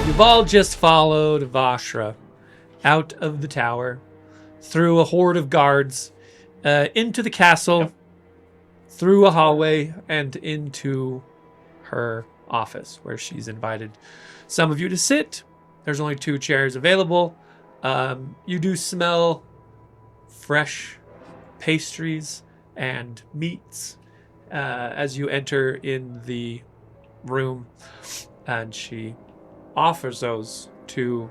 You've all just followed Vashra out of the tower, through a horde of guards, into the castle, through a hallway, and into her office, where she's invited some of you to sit. There's only 2 chairs available. You do smell fresh pastries and meats as you enter in the room, and she offers those to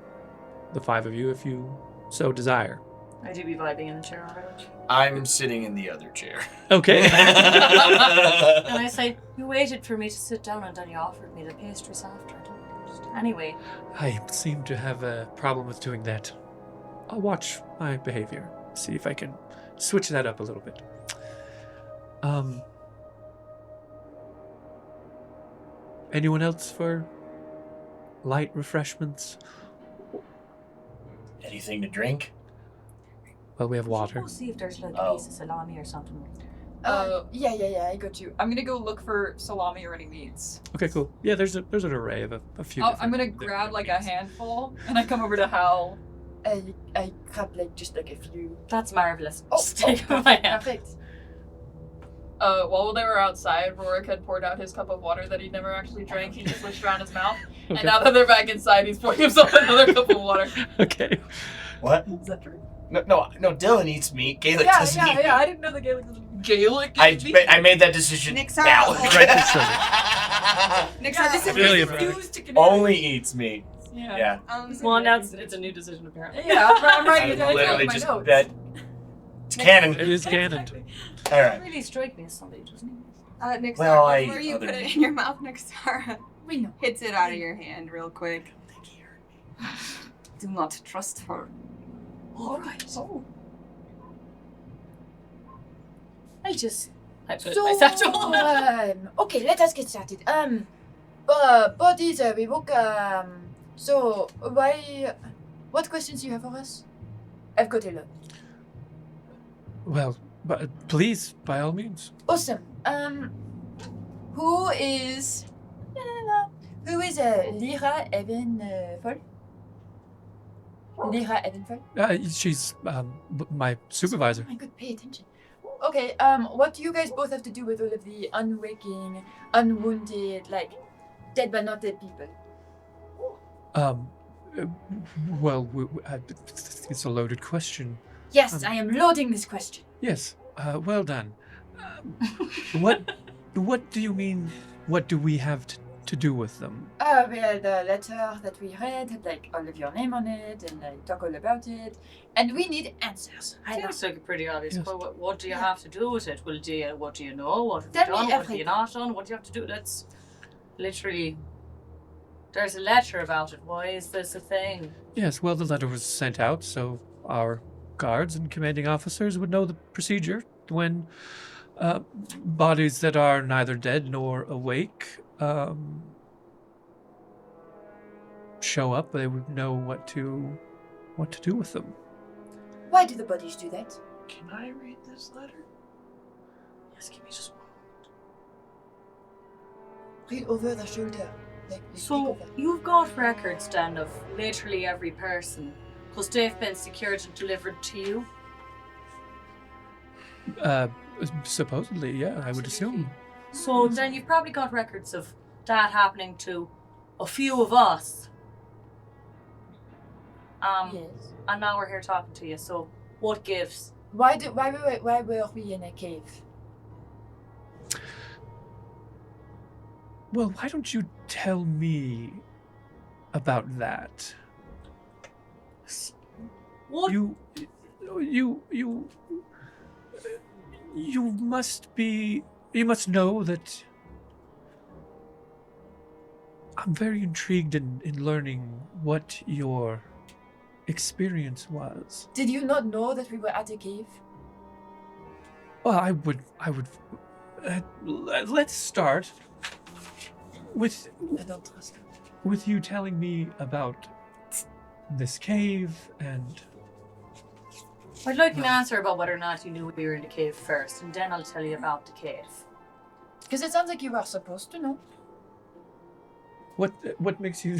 the 5 of you if you so desire. I do be vibing in the chair already. I'm sitting in the other chair. Okay. And I say, you waited for me to sit down and then you offered me the pastries after. I don't understand. Anyway. I seem to have a problem with doing that. I'll watch my behavior, see if I can switch that up a little bit. Anyone else for light refreshments? Anything to drink? Well, we have water. Go see if there's like a piece of salami or something. Yeah, I got you. I'm gonna go look for salami or any meats. Okay, cool. Yeah, there's an array of a few. I'm gonna grab like a handful and I come over to Howl. I grab just a few. That's marvelous. Oh, Just take my hand. Perfect. While they were outside, Roric had poured out his cup of water that he'd never actually drank. He just swished around his mouth. Okay. And now that they're back inside, he's pouring himself another cup of water. Okay. What? Is that true? No, Dylan eats meat. Galek doesn't eat meat. I didn't know the Galek was Galek. I made that decision Nyxara now. Nyxara, this is Really refused to Canary. Only eats meat. Yeah. Well, now it's a new decision apparently. Yeah, I'm writing it down Literally in my just notes. that. It's canon. It is canon. All right. Really strike me as somebody, doesn't he? Nyxara, Well, I before you other- put it in your mouth, Nyxara We know. hits it out of your hand real quick. Do not trust her. Alright. I put So, it in my satchel. okay, let us get started. Bodies, we woke, so, what questions do you have for us? I've got a lot. Well, but please, by all means. Awesome. Who is Lyra Evanfall? Lyra Evanfall? She's my supervisor. Oh my god, pay attention. Okay, what do you guys both have to do with all of the unwaking, unwounded, dead but not dead people? Well, it's a loaded question. Yes, I am loading this question. Yes, well done. What do you mean? What do we have to do with them? Well, the letter that we read had all of your name on it and talk all about it, and we need answers. Seems like a pretty obvious. Yes. Well, what do you have to do with it? What do you know? What have Tell you me done? What have everything. you not done? What do you have to do? That's literally. There's a letter about it. Why is this a thing? Yes, well, the letter was sent out, so our guards and commanding officers would know the procedure when bodies that are neither dead nor awake show up. They would know what to do with them. Why do the bodies do that? Can I read this letter? Yes, give me just one. Read over the shoulder. So you've got records then of literally every person, because they've been secured and delivered to you. Supposedly, yeah, I would assume. So then you've probably got records of that happening to a few of us. Yes. And now we're here talking to you. So what gives? Why were we in a cave? Well, why don't you tell me about that? What? You must know that I'm very intrigued in learning what your experience was. Did you not know that we were at a cave? Well, I would let's start with I don't trust you. with you telling me about this cave and I'd like an answer about whether or not you knew we were in the cave first, and then I'll tell you about the cave. Because it sounds like you were supposed to know. what makes you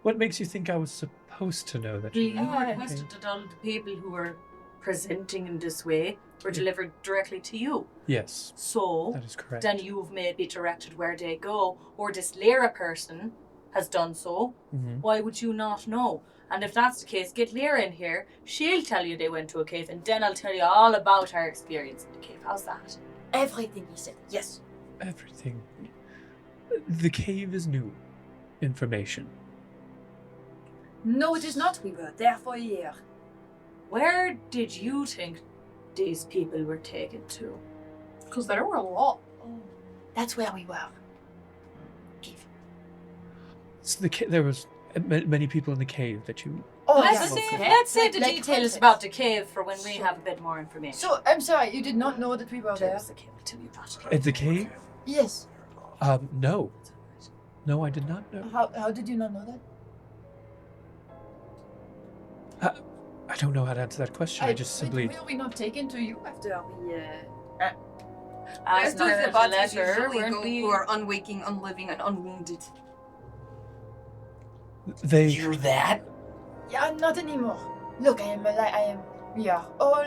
What makes you think I was supposed to know that? You Okay. requested that all of the people who were presenting in this way were delivered directly to you. Yes, So, that is correct. then you've maybe directed where they go, or this Lyra person has done so. Mhm. Why would you not know? And if that's the case, get Lyra in here. She'll tell you they went to a cave, and then I'll tell you all about our experience in the cave. How's that? Everything he said. Yes. Everything. The cave is new information. No, it is not. We were there for a year. Where did you think these people were taken to? Because there were a lot. That's where we were. Cave. So there was many people in the cave that you. Oh, Let's yes. say the Like details context. about the cave for when we Sure. have a bit more information. So, I'm sorry, you did not know that we were there? There's the cave. I'll tell you about it. At the cave? Yes. No. No, I did not know. How did you not know that? I don't know how to answer that question. I just simply. Were we not taken to you after we, As Where do per the the bodies letter, usually weren't go we? who are unwaking, unliving, and unwounded? They. You're that? Yeah, not anymore. Look, we are all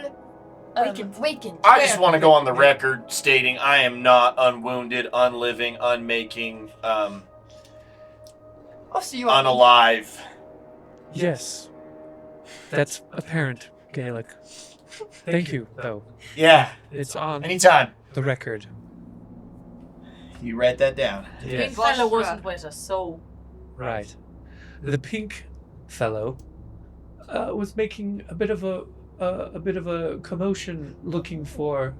wakened. I just want to go on the record stating I am not unwounded, unliving, unmaking, Oh, so you are. unalive. Yes. That's apparent, Galek. Thank you, though. Yeah, It's on anytime. the record. You write that down. The Yes. big fella Vashra. wasn't with us, so Right. The pink fellow was making a bit of a commotion, looking for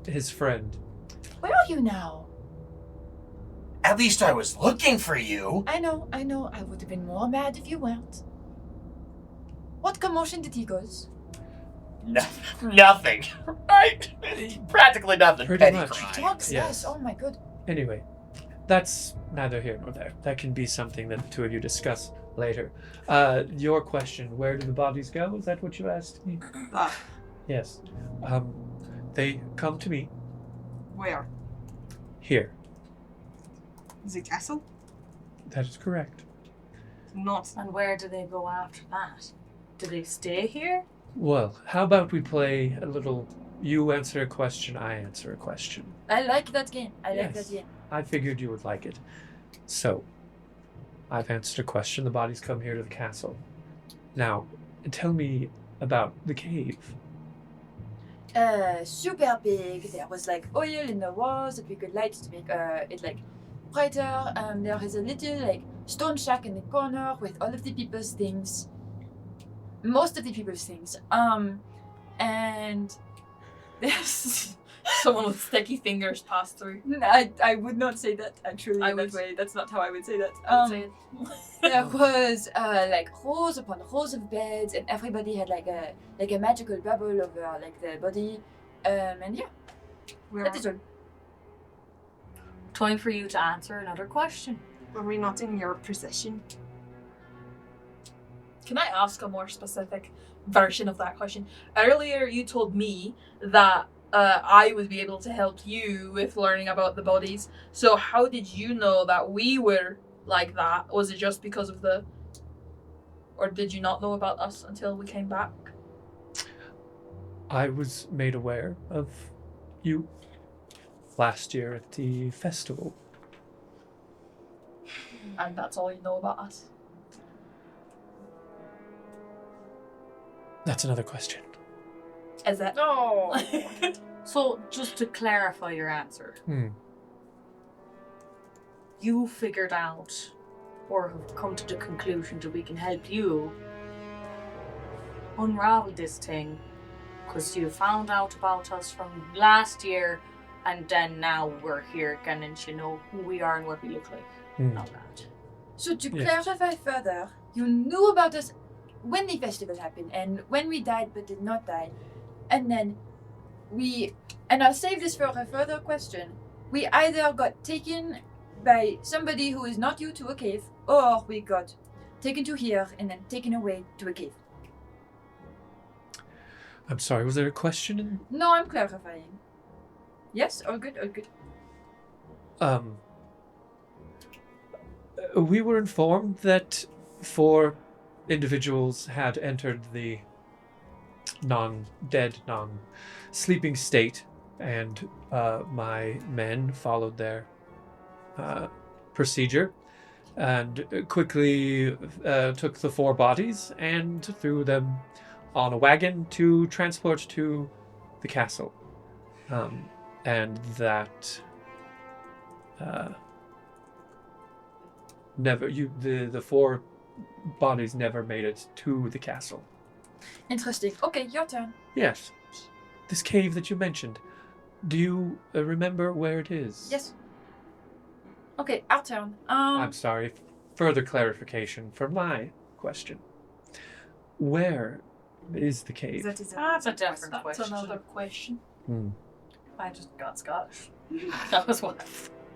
his friend. Where are you now? At least I was looking for you. I know. I would have been more mad if you weren't. What commotion did he cause? Nothing. Right? Practically nothing. Pretty Petty much. crime. Drugs, Yes. yes. Oh my god. Anyway, that's neither here nor there. That can be something that the two of you discuss later. Your question: where do the bodies go? Is that what you asked me? Ah, Yes. They come to me where? here. The castle? That is correct. Not. and where do they go after that? Do they stay here? Well, how about we play a little? You answer a question, I answer a question. I like that game. I like Yes. that game. I figured you would like it. So, I've answered a question. The bodies come here to the castle. Now, tell me about the cave. Super big. There was like oil in the walls that we could light to make it like brighter. There is a little like stone shack in the corner with all of the people's things. Most of the people's things. And there's Someone with sticky fingers passed through. I would not say that actually I in would. that way. That's not how I would say that. I would say it. There was like rows upon rows of beds, and everybody had like a magical bubble over like the body. And yeah, Where that is all. Time for you to answer another question. were we not in your possession? Can I ask a more specific version of that question? Earlier, you told me that I would be able to help you with learning about the bodies. So how did you know that we were like that? Was it just because of the... Or did you not know about us until we came back? I was made aware of you last year at the festival. And that's all you know about us? That's another question. Is it? Oh. So, just to clarify your answer, you figured out or have come to the conclusion that we can help you unravel this thing because you found out about us from last year and then now we're here again and you know who we are and what we look like. All that. So to Yes. clarify further, you knew about us when the festival happened and when we died but did not die, and then and I'll save this for a further question. We either got taken by somebody who is not you to a cave, or we got taken to here and then taken away to a cave. I'm sorry, was there a question in No, I'm clarifying. Yes, all good, all good. We were informed that 4 individuals had entered the non-dead, non-sleeping state, and my men followed their procedure and quickly took the 4 bodies and threw them on a wagon to transport to the castle. And that the 4 bodies never made it to the castle. Interesting. Okay, your turn. Yes. This cave that you mentioned. Do you remember where it is? Yes. Okay, our turn. I'm sorry. Further clarification for my question. Where is the cave? That is That's a different That's question. another question. I just got Scottish. That was one.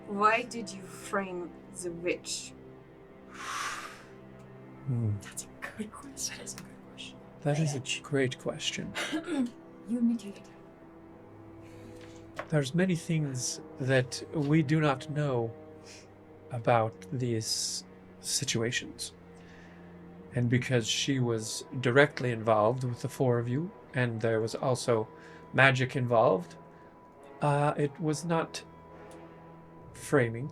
Why did you frame the witch? That's a good question. That is a great question. You meet it. There's many things that we do not know about these situations. And because she was directly involved with the 4 of you, and there was also magic involved, it was not framing.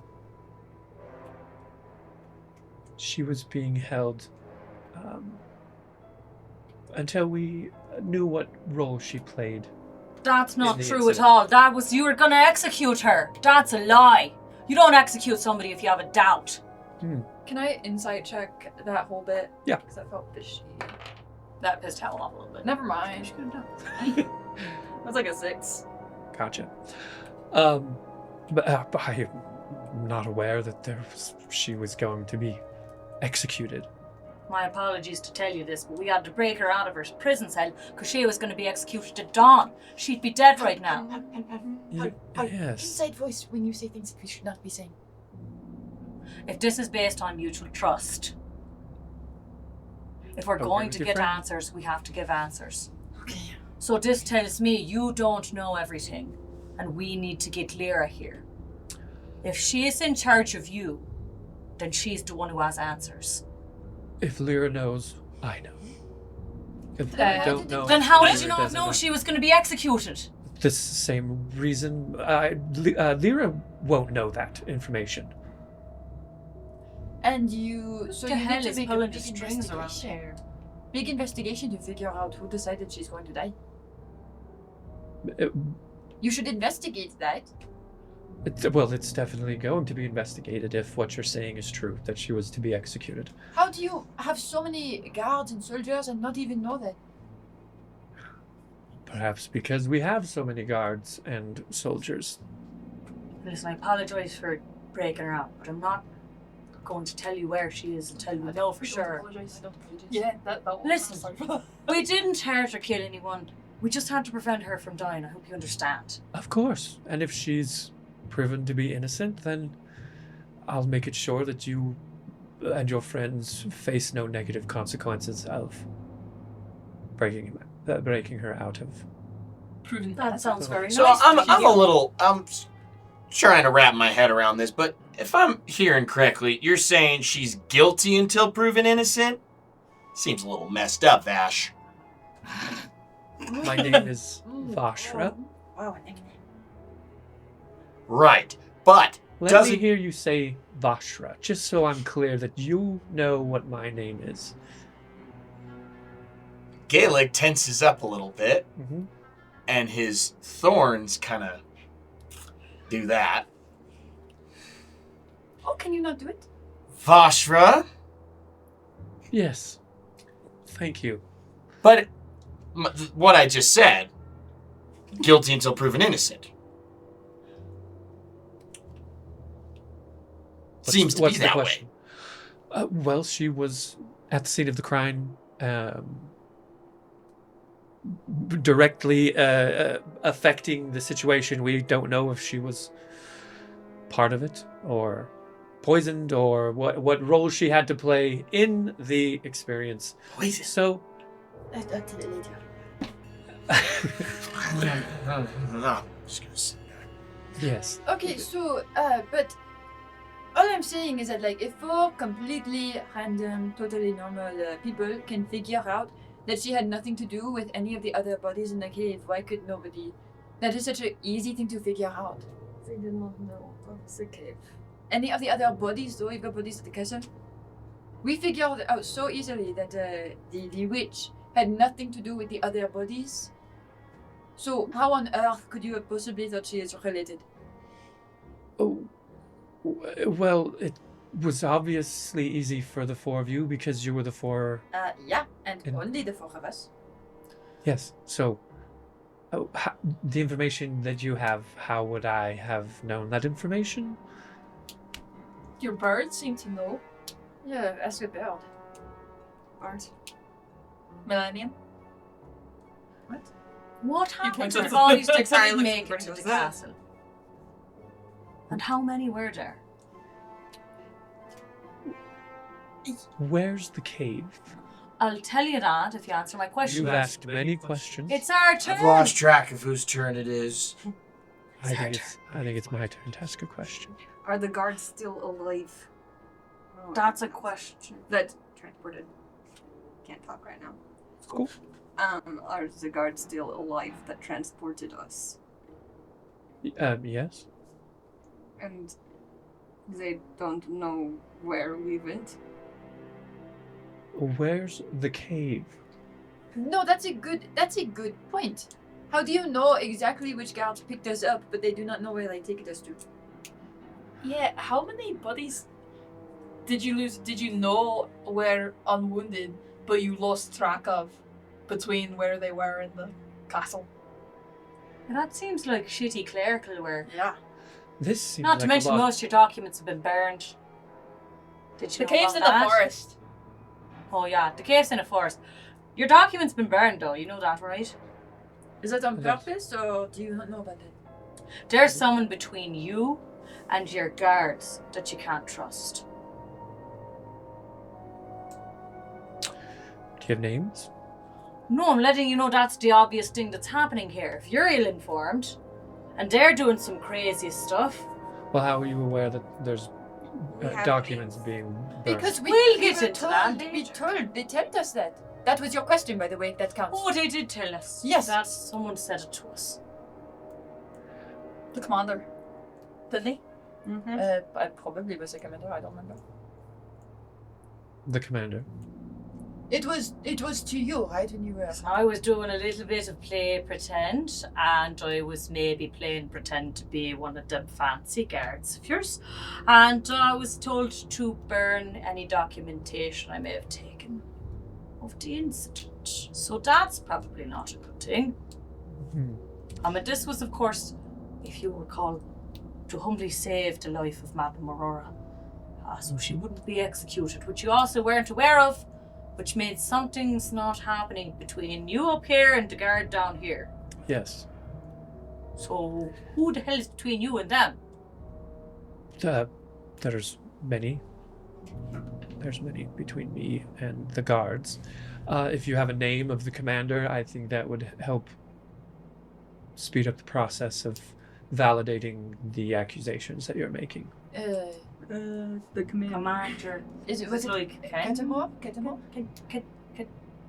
She was being held until we knew what role she played. That's not In the true at incident. all. That was you were gonna execute her. That's a lie. You don't execute somebody if you have a doubt. Can I insight check that whole bit? Yeah. Because I felt fishy. That pissed Helen off a little bit. Never mind. She could have done. That's like a 6. Gotcha. But I'm not aware that she was going to be executed. My apologies to tell you this, but we had to break her out of her prison cell because she was going to be executed at dawn. She'd be dead right now. Yes. Inside voice when you say things that we should not be saying. If this is based on mutual trust, if we're Okay going with to your get friend? answers, we have to give answers. Okay. So this tells me you don't know everything, and we need to get Lyra here. If she is in charge of you, then she's the one who has answers. If Lyra knows, I know. If How I don't did know, it- Then how did Lyra you not doesn't know she was going to be executed? This same reason. Lyra won't know that information. And you... So the you hell need to is make a pulling big the strings around investigation. here? Big investigation to figure out who decided she's going to die. You should investigate that. It's definitely going to be investigated if what you're saying is true, that she was to be executed. How do you have so many guards and soldiers and not even know that? Perhaps because we have so many guards and soldiers. Listen, I apologise for breaking her out, but I'm not going to tell you where she is until we know for sure. Apologize. Yeah, that one. Listen. Sorry for that. We didn't hurt or kill anyone. We just had to prevent her from dying. I hope you understand. Of course. And if she's proven to be innocent, then I'll make it sure that you and your friends face no negative consequences of breaking her out of. Proven That sounds very So nice. I'm trying to wrap my head around this, but if I'm hearing correctly, you're saying she's guilty until proven innocent? Seems a little messed up, Vash. My name is Vashra. Wow, a nickname. Right, but Let doesn't me hear you say Vashra, just so I'm clear that you know what my name is. Galek tenses up a little bit, Mm-hmm. and his thorns kind of do that. Oh, can you not do it? Vashra, Yes. Thank you. but what I just said, guilty until proven innocent. Seems to be that way. Well, she was at the scene of the crime, directly affecting the situation. We don't know if she was part of it or poisoned or what role she had to play in the experience. Poison. So, I'll tell you later. No, just gonna say. yes. Okay, so, but all I'm I'm saying is that, like, if 4 completely random, totally normal people can figure out that she had nothing to do with any of the other bodies in the cave, why could nobody? That is such an easy thing to figure out. They did not know of the cave. Any of the other bodies, though, you've got bodies at the castle. We figured out so easily that the witch had nothing to do with the other bodies. So how on earth could you have possibly thought she is related? Oh, well, it was obviously easy for the 4 of you because you were the 4. Yeah, and And- only the 4 of us. Yes, so the information that you have, how would I have known that information? Your birds seem to know. Yeah, ask a bird. Art. Millennium. What point happened to to the the- bodies that Sorry, couldn't looking make for it to the those. castle? And how many were there? Where's the cave? I'll tell you that if you answer my question. You've asked many questions. It's our turn. I've lost track of whose turn it is. I think it's my turn to ask a question. Are the guards still alive? Oh, That's a question. that transported. Can't talk right now. Cool. Are the guards still alive that transported us? Yes. And they don't know where we went? Where's the cave? No, that's a good point. How do you know exactly which guards picked us up, but they do not know where they take us to? Yeah, how many bodies did you lose? Did you know were unwounded, but you lost track of between where they were in the castle? That seems like shitty clerical work. Yeah. This seems Not to like mention a lot. most of your documents have been burned. Did you The know cave's about in the that? forest. Oh yeah, the cave's in a forest. Your documents been burned though, you know that, right? Is that on It is. purpose, or do you not know about that? There's someone between you and your guards that you can't trust. Do you have names? No, I'm letting you know that's the obvious thing that's happening here. If you're ill-informed and they're doing some crazy stuff, Well, how are you aware that there's We have documents being burned? Because We'll we get were into that told, we later. told, they told us that. That was your question, by the way, if that counts. oh, they did tell us. Yes. That someone said it to us. The commander. Didn't he? Mm-hmm. I probably was a commander, I don't remember. The commander. It was to you, right? When you were. So I was doing a little bit of play pretend, and I was maybe playing pretend to be one of them fancy guards of yours. And I was told to burn any documentation I may have taken of the incident. So that's probably not a good thing. Hmm. And this was, of course, if you recall, to humbly save the life of Madam Marora. So she wouldn't be executed, which you also weren't aware of, which means something's not happening between you up here and the guard down here. Yes. So who the hell is between you and them? There's many. There's many between me and the guards. If you have a name of the commander, I think that would help speed up the process of validating the accusations that you're making. The commander. Commander. Was it like Catamore?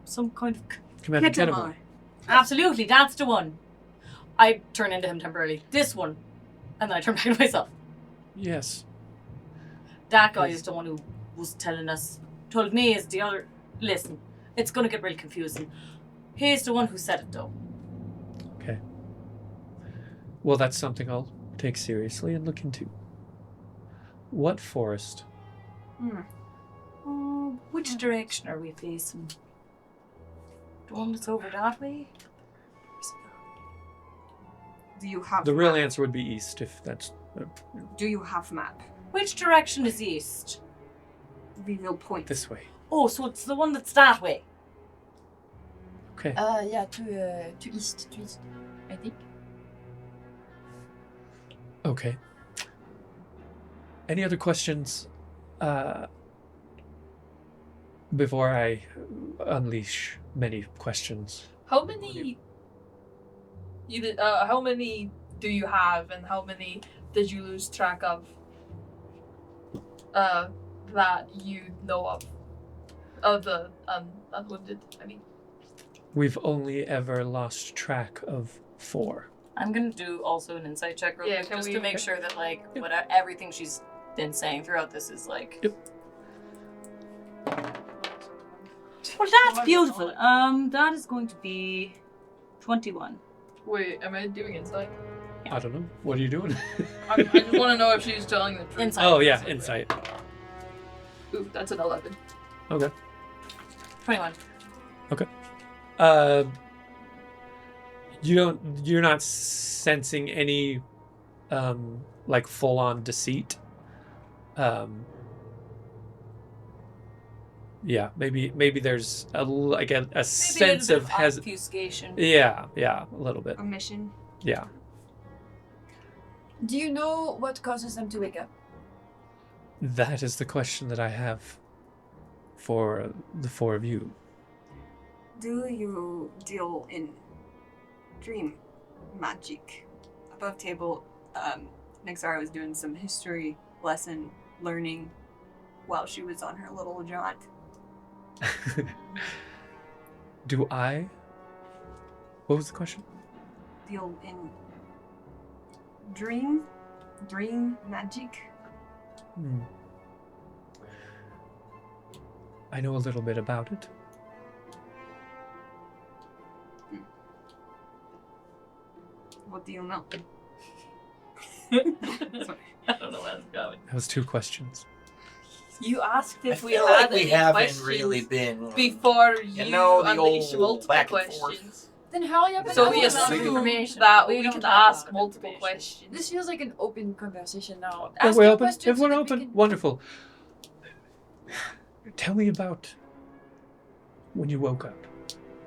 some kind of... Commander Ketamar. Ketamar. Absolutely, that's the one. I turn into him temporarily. This one. And then I turn back into myself. Yes. That guy is the one who was told me is the other. Listen, it's going to get real confusing. He's the one who said it though. Okay. Well, that's something I'll take seriously and look into. What forest? Which direction are we facing? The one that's over that way? Do you have The real map? answer would be east, if that's... Do you have map? Which direction is east? We will point. this way. Oh, so it's the one that's that way. Okay. Yeah, to east, I think. Okay. Any other questions before I unleash many questions? How many? How many do you have, and how many did you lose track of? that you know of the unwounded. I mean, We've only ever lost track of 4. I'm gonna do also an insight check real Yeah, quick, can just we- to make sure that like Yep. what everything she's been saying throughout this is like. Yep. Well, that's beautiful. That is going to be 21. wait, am I doing insight? I don't know. What are you doing? I just want to know if she's telling the truth. Insight. Oh, yeah, insight. Ooh, that's an 11. Okay. 21. You're not sensing any, like, full-on deceit. Yeah, maybe there's a sense of obfuscation. Yeah, a little bit. Omission. Yeah. Do you know what causes them to wake up? That is the question that I have for the 4 of you. Do you deal in dream magic? Above table, Nyxara was doing some history lesson learning while she was on her little jaunt. Do I? What was the question? Deal in dream magic? I know a little bit about it. What do you know? I don't know where that's going. That was 2 questions. You asked I if we feel had like we any haven't questions really been before you, know, the unleash old multiple back and forth. questions. Then hurry up and So ask we us. assume- assume information. that We we don't can have ask that multiple information. questions. This feels like an open conversation now. If Ask we're your open, questions if we're so that we open, can- wonderful. Tell me about when you woke up.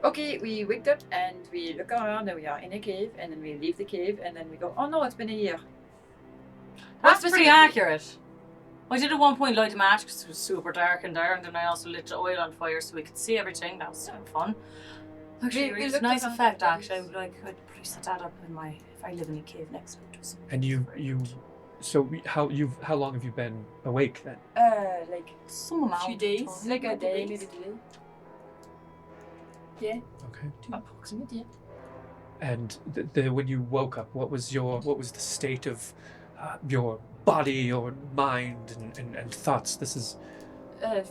Okay, we waked up and we look around and we are in a cave, and then we leave the cave, and then we go, oh no, it's been a year. That's pretty specifically- accurate. I did at one point light a match because it was super dark in there, and then I also lit the oil on fire so we could see everything. That was fun. Actually, We it was a looked nice around effect. the Actually, I bodies. would like I'd probably set that up in my if I live in a cave next week. And how long have you been awake then? Like Some amount. Few days. like a day, maybe 2 days. Yeah, Okay. approximately. And when you woke up, what was the state of your body or mind and thoughts? This is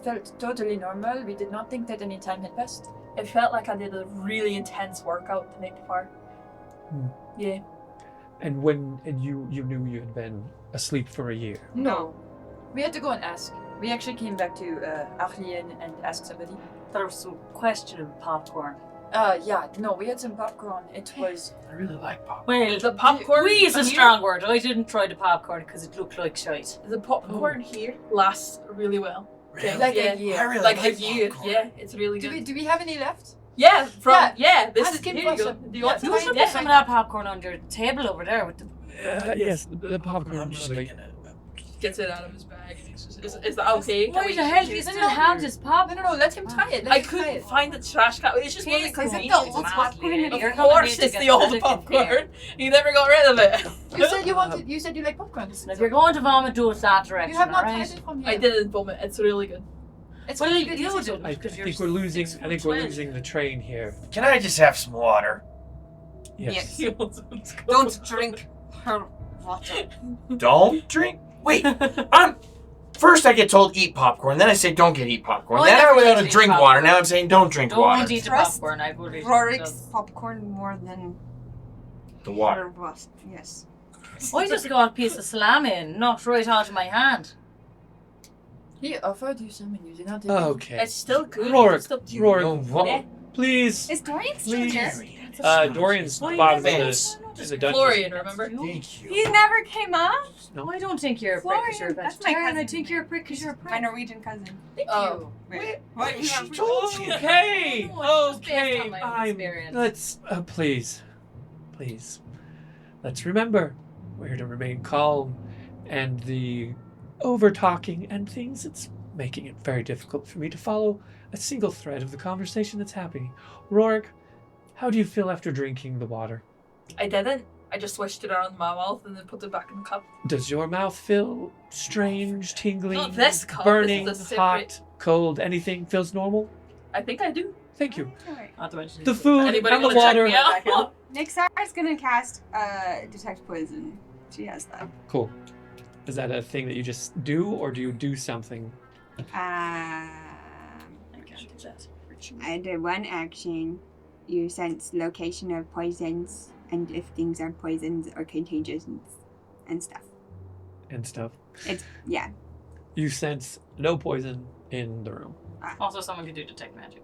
Felt totally normal. We did not think that any time had passed. It felt like I did a really intense workout the night before. Hmm. Yeah. and you knew you had been asleep for a year. No. We had to go and ask. We actually came back to Arlene and asked somebody. There was some questionable popcorn. Yeah, no, we had some popcorn. It was I really like pop. Well, The popcorn we is a here- strong word. I didn't try the popcorn because it looked like shite. The popcorn here lasts really well. Really? like Yeah. a year. I really Like like a year. popcorn. Yeah, it's really Do good. we have any left? Yeah, this Ask is him here you for go. some. Do you want Yeah, You some? should Yeah. put some of that popcorn on your table over there with the. Yes, the popcorn. I'm just really like- gonna. Gets it out of his bag. Is that okay? Can Why we the hell do you use still have this popcorn? No, let him try it. Let I him try couldn't it. find the trash can. It just wasn't Please, convenient. don't old mask popcorn it. in Of You're gonna course, need to it's get the old medical popcorn. care. You never got rid of it. You said you wanted. You said you like popcorn. Listen, if you're going to vomit, do it that direction. You have not alright? tried it from here. I didn't vomit. It's really good. It's Well, really good. you It's do. I Because think you're we're losing. 6 I think foot we're 12. losing the train here. Can I just have some water? Yes. Don't drink her water. Don't drink. Wait, First, I get told eat popcorn. Then I say don't eat popcorn. Oh, then I I went never out eat to drink popcorn. water. Now I'm saying don't drink water. Don't eat the Trust popcorn. I would eat Roric's popcorn more than The water. her was. Yes. I just got a piece of salami and knocked right out of my hand. He offered you some and you did not take it. Okay. It's still good. Roric, It's up to you. Roric, No, what? Yeah. please. Is Dorian still Please. here? Dorian's Why bottom of Thanks. the dungeon. Florian, remember? Thank you. He never came up. No. I don't think you're a prick because you're a Florian, that's my vegetarian. I cousin. think you're a prick because you're a My prick. Norwegian cousin. Thank Oh. you. What? She told you. Okay. No, it's just based Okay. on my Fine. experience. Let's please. Let's remember we're to remain calm, and the over talking and things. It's making it very difficult for me to follow a single thread of the conversation that's happening. Roric, how do you feel after drinking the water? I didn't. I just swished it around my mouth and then put it back in the cup. Does your mouth feel strange, tingling, Not this cup, burning, this is a hot, separate- cold? Anything feels normal? I think I do. Thank you. Not to mention The food Anybody and the wanna check water. me out? Nyxara's gonna cast detect poison. She has that. Cool. Is that a thing that you just do, or do you do something? I can't do that. I did one action. You sense location of poisons, and if things are poisons or contagious and stuff. And stuff. It's yeah. You sense no poison in the room. Also, someone could do detect magic.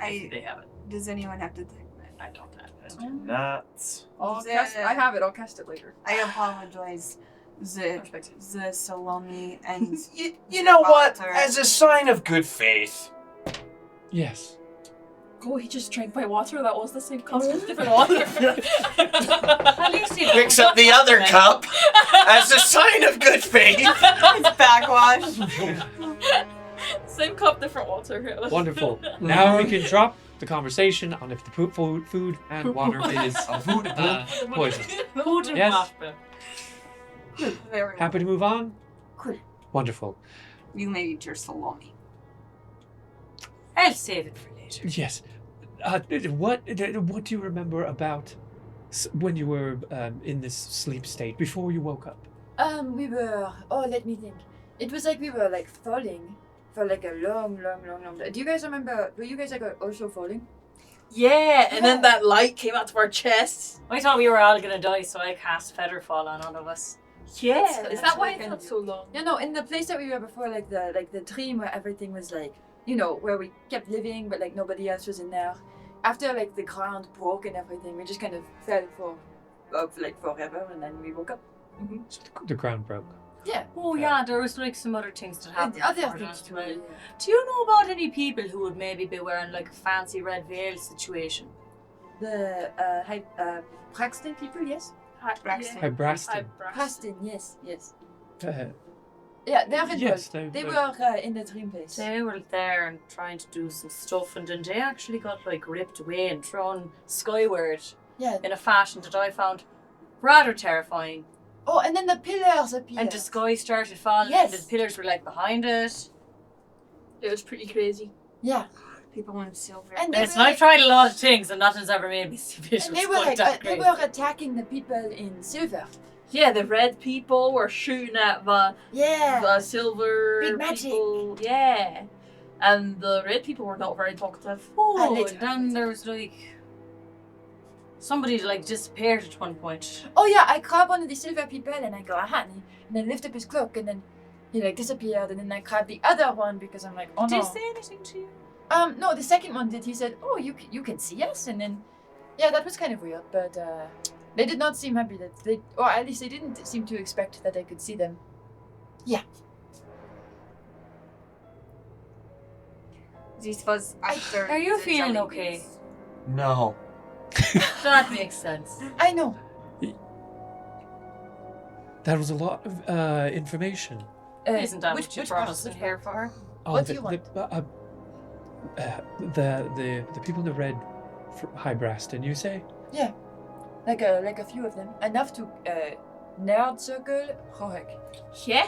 If they have it. Does anyone have to? I don't have it. Not. I have it. I'll cast it later. I apologize. The salami and You know what? Water. As a sign of good faith, Yes. Oh, he just drank my water. That was the same cup, just different water. At least he picks up the other cup as a sign of good faith. it's backwash. Same cup, different water. Wonderful. Now we can drop the conversation on if the food and water is poison. Food and Yes. water. Very Happy to move on? Cool. Wonderful. You may eat your salami. I'll save it for later. Yes. What do you remember about when you were in this sleep state before you woke up? We were. Oh, let me think. It was like we were like falling for like a long time. Do you guys remember? Were you guys like also falling? Yeah, and then that light came out of our chests. I thought we were all gonna die, so I cast Featherfall on all of us. Yeah, is that why like it kind took of- so long? Yeah, no. In the place that we were before, like the dream where everything was like, you know, where we kept living, but like nobody else was in there. After like the ground broke and everything, we just kind of fell for like forever, and then we woke up. So the ground broke. Yeah. Oh yeah, there was like some other things that And happened. other before things that too. as well. Do you know about any people who would maybe be wearing like a fancy red veil situation? The Braxton people, yes. Braxton. Hi, Braston. Braxton, yes. Yeah, they're in yes, they were in the dream place. They were there and trying to do some stuff, and then they actually got like ripped away and thrown skyward Yeah. in a fashion that I found rather terrifying. Oh, and then the pillars appeared. And the sky started falling, Yes. and the pillars were like behind it. It was pretty crazy. Yeah. People want silver. And they Yes, were, and I've tried a lot of things, and nothing's ever made me see visuals and they were like like that they crazy. were attacking the people in silver. Yeah, the red people were shooting at the Yeah. silver Big magic. people. Yeah. And the red people were not very talkative. Oh, later. and then there was like somebody like disappeared at one point. Oh yeah, I grab one of the silver people and I go, aha, and then lift up his cloak and then he like disappeared and then I grab the other one because I'm like, oh Did no. he say anything to you? No, the second one did. He said, oh, you can see us, and then yeah, that was kind of weird, but they did not seem happy that they, or at least they didn't seem to expect that I could see them. This was after. Are you the feeling jelly okay? beans. No. That makes sense. I know. That was a lot of information. Isn't that which what you which brought part us in of here for? What do you want? The people in the red high Braston, you say? Like a few of them, enough to nerd circle Roric. Yeah.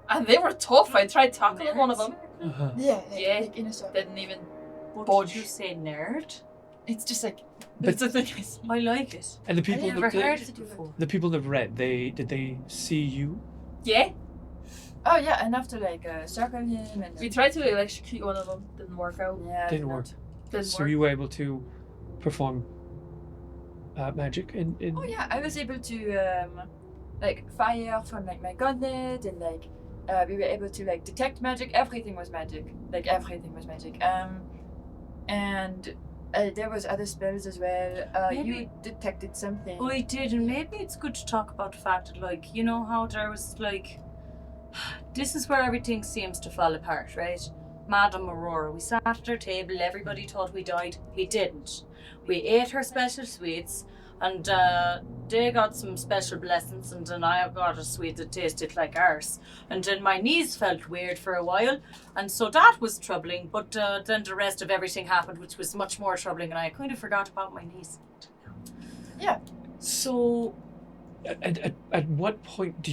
And they were tough. I tried tackling one of them. Uh-huh. Yeah, Yeah. like in a circle. Didn't even What budge. did you say, nerd? It's just like But- It's the thing I see. I like it. And the I people, Never the, heard to it do it. before. the people in the red, did they see you? Yeah. oh yeah, enough to like circle him and We tried to electrocute one of them. Didn't work out. yeah, Didn't not- work. Didn't So work. you were able to perform magic in Oh yeah, I was able to like fire from like my gauntlet and like we were able to like detect magic. Everything was magic. Like everything was magic. And there was other spells as well. You Maybe- detected something. I did, and maybe it's good to talk about the fact that, like, you know how there was like, this is where everything seems to fall apart, right? Madam Marora, we sat at her table, everybody thought we died, we didn't. We ate her special sweets, and they got some special blessings, and then I got a sweet that tasted like ours. And then my knees felt weird for a while, and so that was troubling, but then the rest of everything happened, which was much more troubling, and I kind of forgot about my knees. So, At what point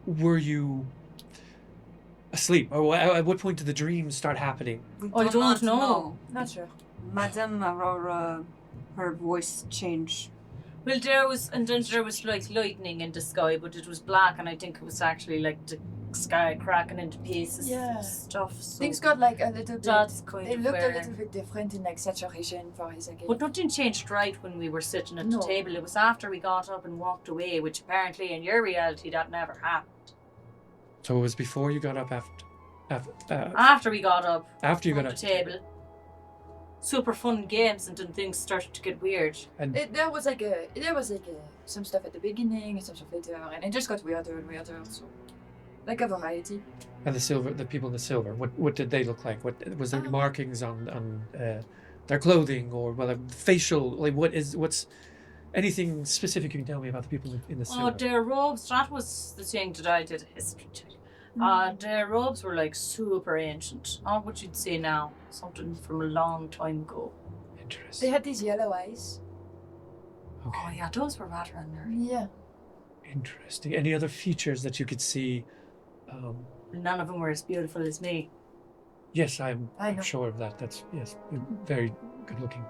were you asleep? Or at what point did the dreams start happening? We I do don't not know. Not sure. Madam Marora, her voice changed. well, there was like lightning in the sky, but it was black, and I think it was actually like the sky cracking into pieces Yeah. and stuff. So Things got like a little bit. that's kind They of looked a where. little bit different in like saturation for a second. But nothing changed right when we were sitting at No. the table. It was after we got up and walked away, which apparently in your reality that never happened. So it was before you got up After we got up after you from got the up. table, super fun games, and then things started to get weird. And There was like some stuff at the beginning and some stuff later, and it just got weirder and weirder. So, like a variety. and the people in the silver. What did they look like? What was there markings on their clothing or facial? Like what's anything specific you can tell me about the people in the silver? Oh, their robes, that was the thing that I did a history check. Their robes were like super ancient. Not what you'd say now. Something from a long time ago. They Interesting. had these yellow eyes. Okay. Oh yeah, those were rather unnerving. Yeah. Interesting. Any other features that you could see? None of them were as beautiful as me. Yes, I'm I know. sure of that. That's yes, very good looking.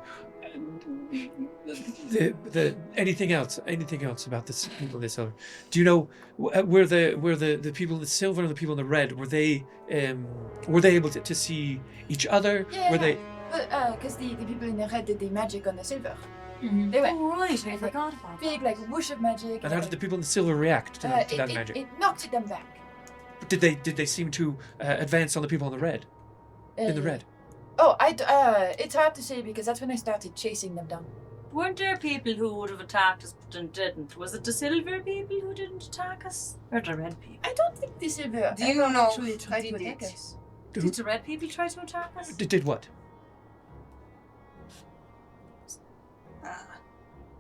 Anything else about this people in the silver? Do you know were the people in the silver and the people in the red were they able to see each other? Yeah. Were they? But because the people in the red did the magic on the silver. Mm-hmm. They went Oh right, I forgot about that. big like whoosh of magic. And how did the people in the silver react to that magic? It knocked them back. Did they seem to advance on the people in the red? In the Uh, red. Oh, it's hard to say because that's when I started chasing them down. Weren't there people who would have attacked us but didn't? Was it the silver people who didn't attack us? Or the red people? I don't think the silver Do you ever know actually who tried to did attack it? us. Did the red people try to attack us? Did what?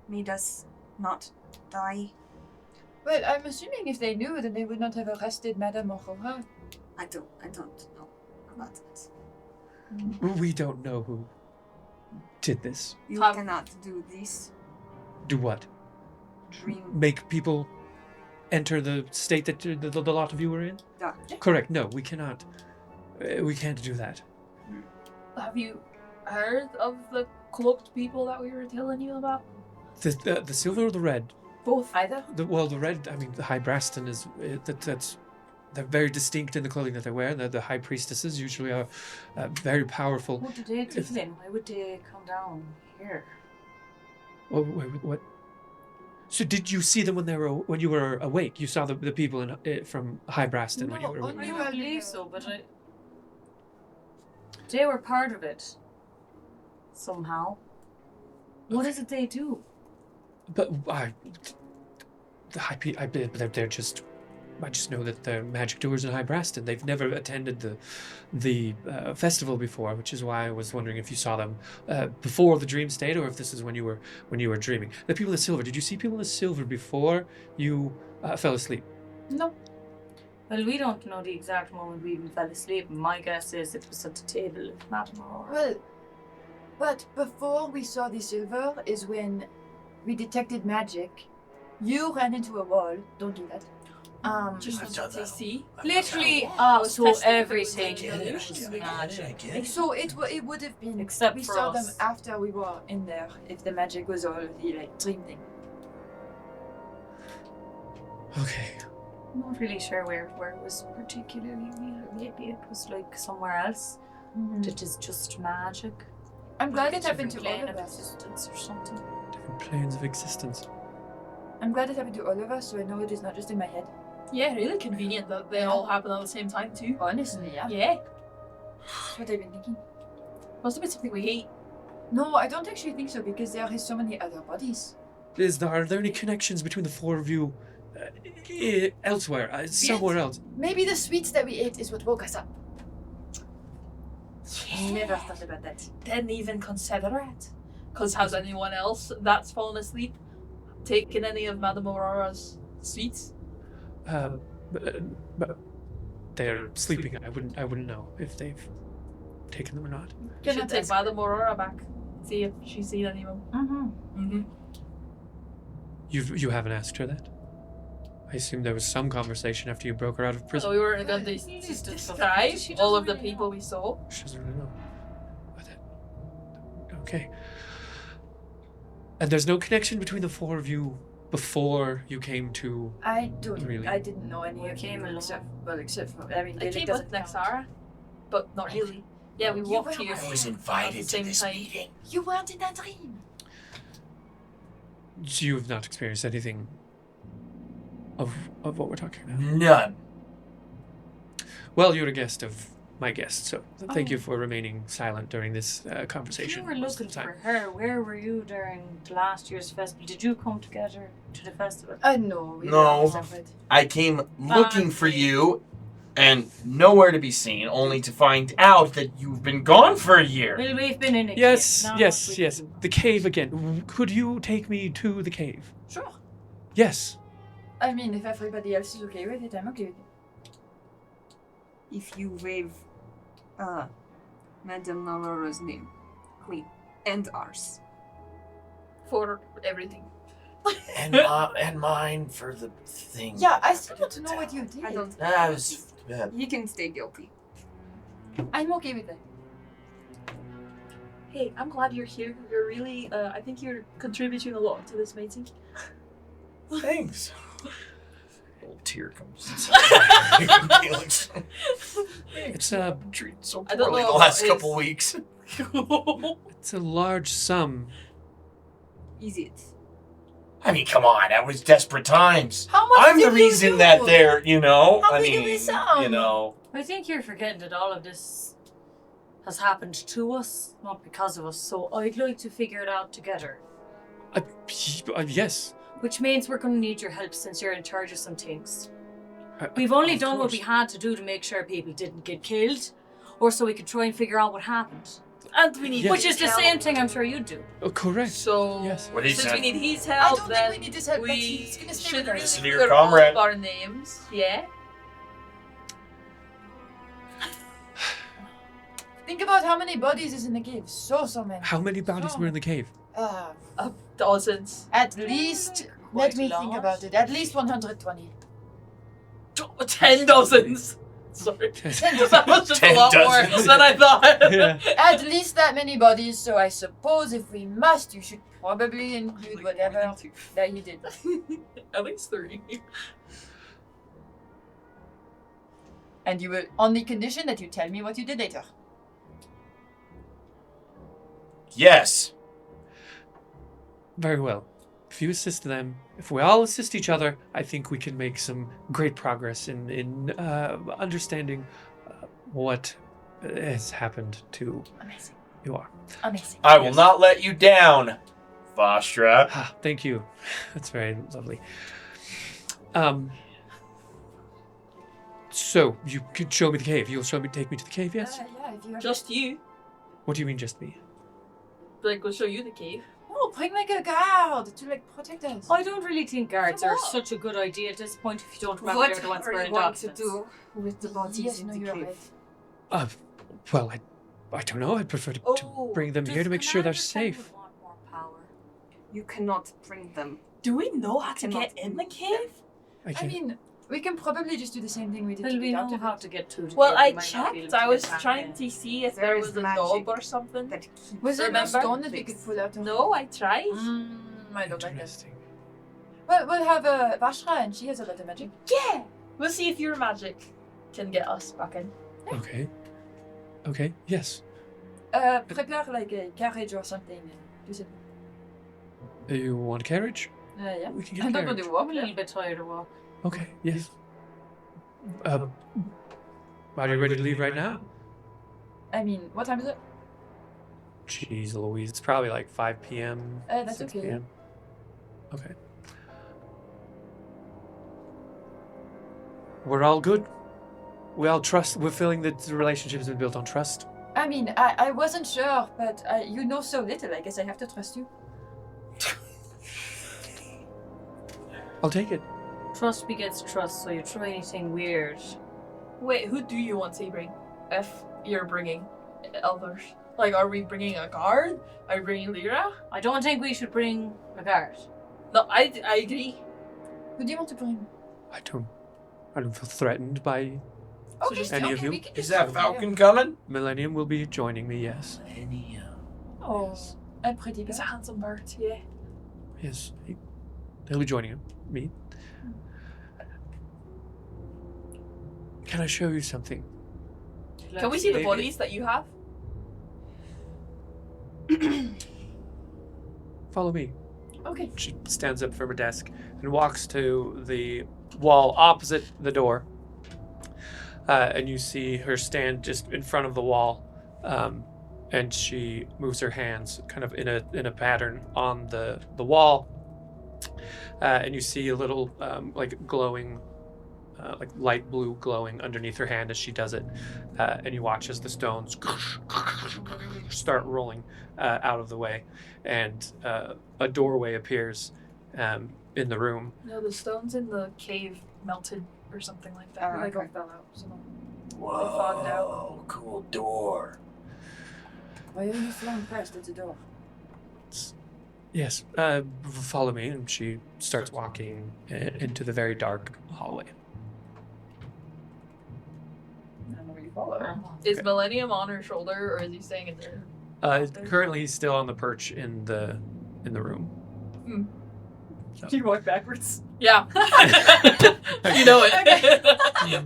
Me does not die. Well, I'm assuming if they knew, then they would not have arrested Madam Marora. I don't know about it. We don't know who did this. You Tom. cannot do this. Do what? Dream Make people enter the state that the lot of you were in? dark. Correct. No, we cannot. We can't do that. Have you heard of the cloaked people that we were telling you about? The silver or the red? Both. Either. The red. I mean, the High Braston is that's. They're very distinct in the clothing that they wear. The high priestesses usually are very powerful. What did they do then? Why would they come down here? What? So did you see them when you were awake? You saw the people from High Braston when you were No, awake? I You don't are believe the- so, but they were part of it. Somehow. What is it they do? But the high they're just. I just know that they're magic doers in High Braston. They've never attended the festival before, which is why I was wondering if you saw them before the dream state, or if this is when you were dreaming. The people in the silver. Did you see people in the silver before you fell asleep? No. Well, we don't know the exact moment we even fell asleep. My guess is it was at the table of Madam Marora. Well, but before we saw the silver is when we detected magic. You ran into a wall. Don't do that. Just I've done to that. see. Literally, so Testing everything. if it was illusions. Magic. So it would have been. Except we for saw us. them after we were in there. If the magic was all the like dream thing. Okay. I'm not really sure where it was particularly real. Maybe it was like somewhere else. That is just magic. I'm glad it Like a happened to different all plane of of us. existence or something. Different planes of existence. I'm glad it happened to all of us, so I know it is not just in my head. Yeah, really convenient that they all happen at the same time too. Honestly, yeah. Yeah. That's what I've been thinking. Must have been something we hate. No, I don't actually think so because there is so many other bodies. Are there any connections between the four of you elsewhere, somewhere else? Maybe the sweets that we ate is what woke us up. Never thought about that. Didn't even consider it. Because has anyone else that's fallen asleep taken any of Madam Aurora's sweets? But they're sleeping. I wouldn't know if they've taken them or not. You should take Madam Aurora back. See if she's seen any of them. Mm-hmm. Mm-hmm. You haven't asked her that? I assume there was some conversation after you broke her out of So prison. we were going to describe She all doesn't of the really people know. we saw. She doesn't really know. But that- Okay. And there's no connection between the four of you before you came to... I don't. Really? I didn't know any You of came you alone. except for. I mean, I Galek came doesn't with Nyxara, but not really. Yeah, we You walked were here. I was at invited the to same this time. meeting. You weren't in that dream. You have not experienced anything of what we're talking about. None. Well, you're a guest of my guest, so thank you Oh. for remaining silent during this If conversation. you were most looking of the time. for her, where were you during the last year's festival? Did you come together to the festival? No. We No. were separate. I came looking for Okay. you and nowhere to be seen, only to find out that you've been gone for a year. Well, we've been in a Yes, cave. Now yes, what we yes. do. The cave again. Could you take me to the cave? Sure. Yes. I mean, if everybody else is okay with it, I'm okay with it. If you wave Madam Marora's name, Queen, and ours. For everything. And mine for the thing. Yeah, I still want to know what you did. I don't. I was. He can stay guilty. I'm okay with that. Hey, I'm glad you're here. You're really, I think you're contributing a lot to this meeting. Thanks. A little tear comes. It's Treated so I don't poorly know the last about couple his- weeks. it's a large sum. Is it? I mean, come on, that was desperate times. How much I'm did the you reason do? that they're, you know, How I big of mean, a sum? you know. I think you're forgetting that all of this has happened to us, not because of us. So I'd like to figure it out together. Yes. Which means we're going to need your help since you're in charge of some things. Uh, We've only of done what we course. had to do to make sure people didn't get killed, or so we could try and figure out what happened. And we need Yes. Which is the his same help. thing I'm sure you'd do. Correct. So, Yes. What he since said. we need his I help, don't then think we need his help, but we he's gonna stay should with really us. Listen to your clear all comrade. of our names. Yeah. Think about how many bodies is in the cave. So many. How many bodies were in the cave? Dozens. At least, let me think about it. At least 120. 10 dozens. Sorry. That was just a 10 lot more dozens. than I thought. Yeah. At least that many bodies, so I suppose if we must, you should probably include whatever that you did. At least 3. And you will, on the condition that you tell me what you did later. Yes. Very well. If you assist them, if we all assist each other, I think we can make some great progress in understanding what has happened to Amazing. you are. Amazing. I will Yes. not let you down, Vashra. Ah, thank you. That's very lovely. So you could show me the cave. You'll take me to the cave, yes? Yeah, if you have Just you. What do you mean, just me? Like, we'll show you the cave. Oh, bring like a guard to like protect us. I don't really think guards For are what? such a good idea at this point if you don't remember What they're the ones are you burning going to documents. do with the bodies Yes, in no, the you're cave? right. Well, I don't know. I'd prefer to bring them here to make sure they're safe. Want more power. You cannot bring them. Do we know how to Cannot get in the move cave? I can't- mean, we can probably just do the same thing we did Well, to we get know out of how it. to get to the Well, cave. I We might not be able checked. to I was get back trying in. to see if There there is was a magic knob or something. That keeps Was there no Remember? stone that we could pull out of? No, I tried. I don't like that. Interesting. Well, we'll have Vashra, and she has a lot of magic. Yeah. We'll see if your magic can get us back in. Okay. Okay. Yes. Prepare like a carriage or something. Do something. You want a carriage? Yeah. We can get a I'm not carriage. going to walk. I'm a little bit tired of walk. Okay. Yes. Are you ready to leave right now? I mean, what time is it? Jeez Louise, it's probably like 5 p.m. That's 6 okay. p.m. Okay. We're all good. We all trust. We're feeling that the relationship has been built on trust. I mean, I wasn't sure, but you know so little. I guess I have to trust you. I'll take it. Trust begets trust, so you try anything weird. Wait, who do you want to bring? If you're bringing elders, like, are we bringing a guard? Are we bringing Lyra? I don't think we should bring a guard. No, I agree. Who do you want to bring? I don't feel threatened by So just any of you. we can Is just that go Falcon coming? Millennium will be joining me, yes. Oh, a pretty It's bird. a handsome bird, yeah. Yes. He'll be joining me. Can I show you something? Can we see the bodies that you have? Follow me. Okay. She stands up from her desk and walks to the wall opposite the door. And you see her stand just in front of the wall. And she moves her hands kind of in a pattern on the wall. And you see a little like glowing, like light blue glowing underneath her hand as she does it. And you watch as the stones start rolling out of the way. And a doorway appears in the room. No, the stones in the cave melted or something like that. Oh, Like okay. fell out. So fogged out. Whoa, cool door. Why are you so impressed at the door? Yes, follow me. And she starts walking into the very dark hallway. And we follow. Is Okay. Millennium on her shoulder, or is he staying in there? Currently, he's still on the perch in the room. Do you walk backwards? Yeah. You know it.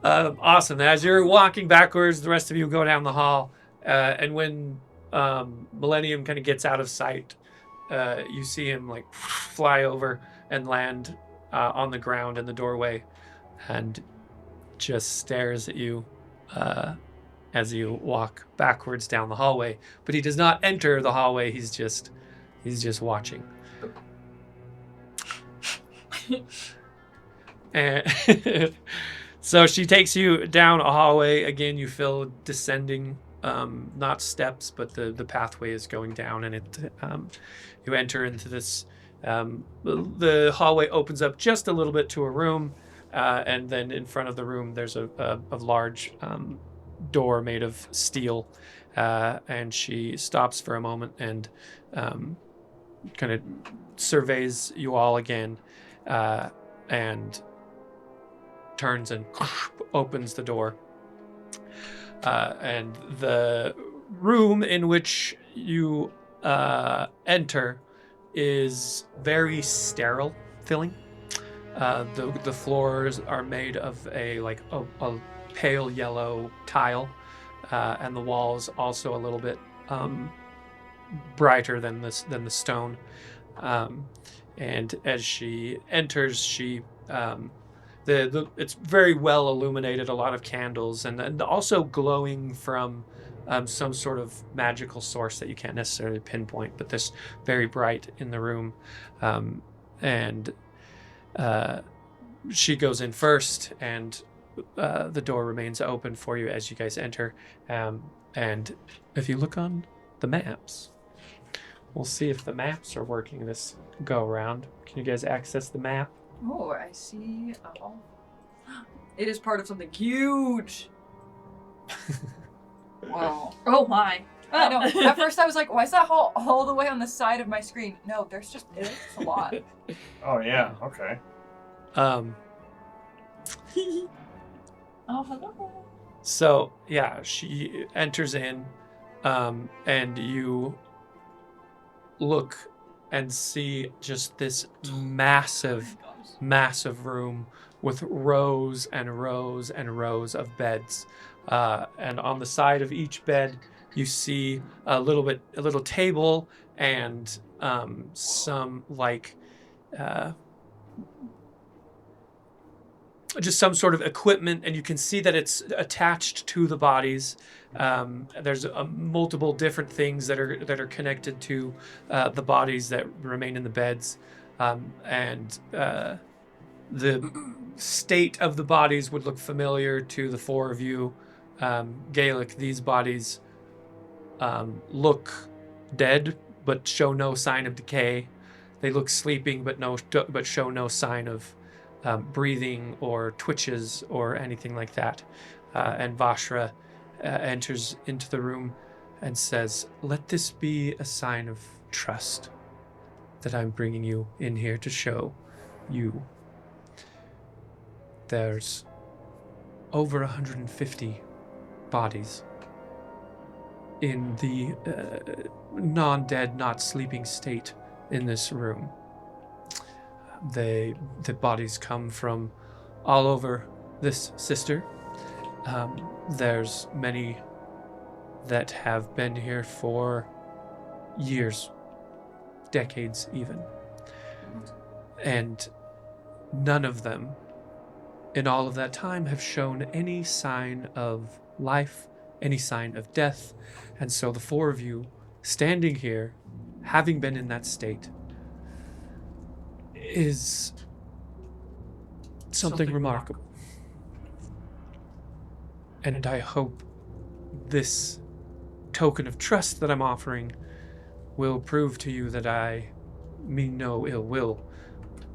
Awesome. As you're walking backwards, the rest of you go down the hall, and when Millennium kind of gets out of sight, you see him like fly over and land on the ground in the doorway, and just stares at you as you walk backwards down the hallway. But he does not enter the hallway. He's just watching. And so she takes you down a hallway. Again, you feel descending, not steps, but the pathway is going down, and you enter into this. The hallway opens up just a little bit to a room, and then in front of the room there's a large door made of steel, and she stops for a moment and kind of surveys you all again, and turns and opens the door. And the room in which you enter is very sterile feeling. The floors are made of a pale yellow tile, and the walls also a little bit brighter than the stone. And as she enters, she it's very well illuminated, a lot of candles, and also glowing from some sort of magical source that you can't necessarily pinpoint, but this very bright in the room. And she goes in first, and the door remains open for you as you guys enter. And if you look on the maps, we'll see if the maps are working this go around. Can you guys access the map? Oh, I see. It is part of something huge. Wow. Oh my. I know. At first I was like, why is that all the way on the side of my screen? No, it's a lot. Oh yeah, okay. Oh, hello. So yeah, she enters in, and you look and see just this massive room with rows and rows and rows of beds, and on the side of each bed you see a little table and some just some sort of equipment, and you can see that it's attached to the bodies. There's multiple different things that are connected to the bodies that remain in the beds, and the state of the bodies would look familiar to the four of you. Galek, these bodies look dead but show no sign of decay. They look sleeping but show no sign of breathing or twitches or anything like that. And Vashra enters into the room and says, "Let this be a sign of trust, that I'm bringing you in here to show you. There's over 150 bodies in the non-dead, not sleeping state in this room. The bodies come from all over this sister. There's many that have been here for years, decades even. And none of them in all of that time have shown any sign of life, any sign of death. And so the four of you standing here, having been in that state, is something remarkable. And I hope this token of trust that I'm offering will prove to you that I mean no ill will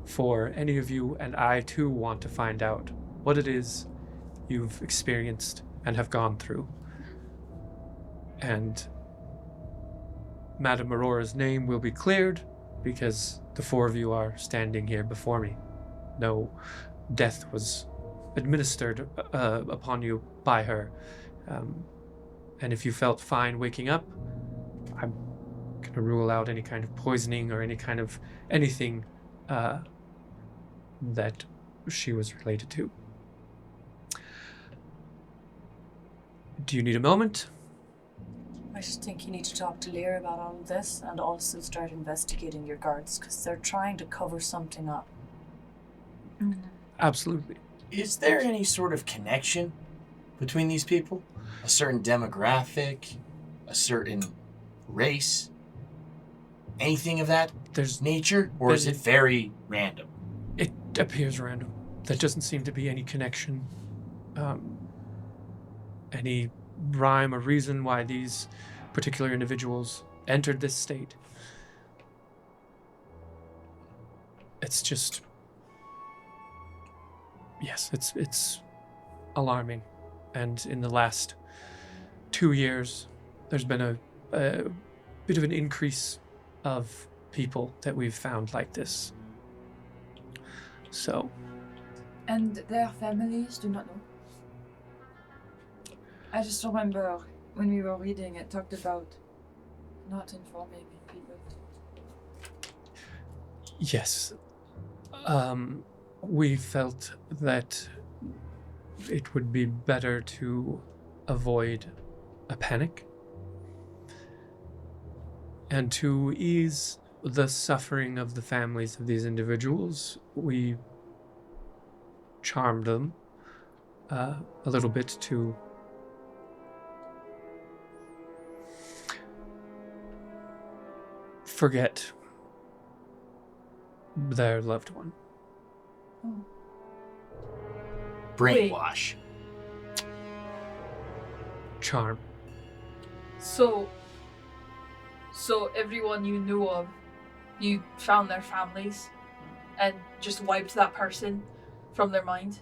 for any of you, and I too want to find out what it is you've experienced and have gone through. And Madam Marora's name will be cleared because the four of you are standing here before me. No death was administered upon you by her. And if you felt fine waking up, I'm going to rule out any kind of poisoning or any kind of anything that she was related to. Do you need a moment? I just think you need to talk to Lear about all of this and also start investigating your guards because they're trying to cover something up. Absolutely. Is there any sort of connection between these people? A certain demographic? A certain race? Anything of that nature? Or is it very random? It appears random. There doesn't seem to be any connection, any rhyme or reason why these particular individuals entered this state. It's just... Yes, it's alarming. And in the last 2 years, there's been a bit of an increase of people that we've found like this. So... And their families do not know. I just remember when we were reading, it talked about not informing people. Yes. We felt that it would be better to avoid a panic and to ease the suffering of the families of these individuals. We charmed them a little bit to forget their loved one. Brainwash. Charm. So everyone you knew of, you found their families and just wiped that person from their mind?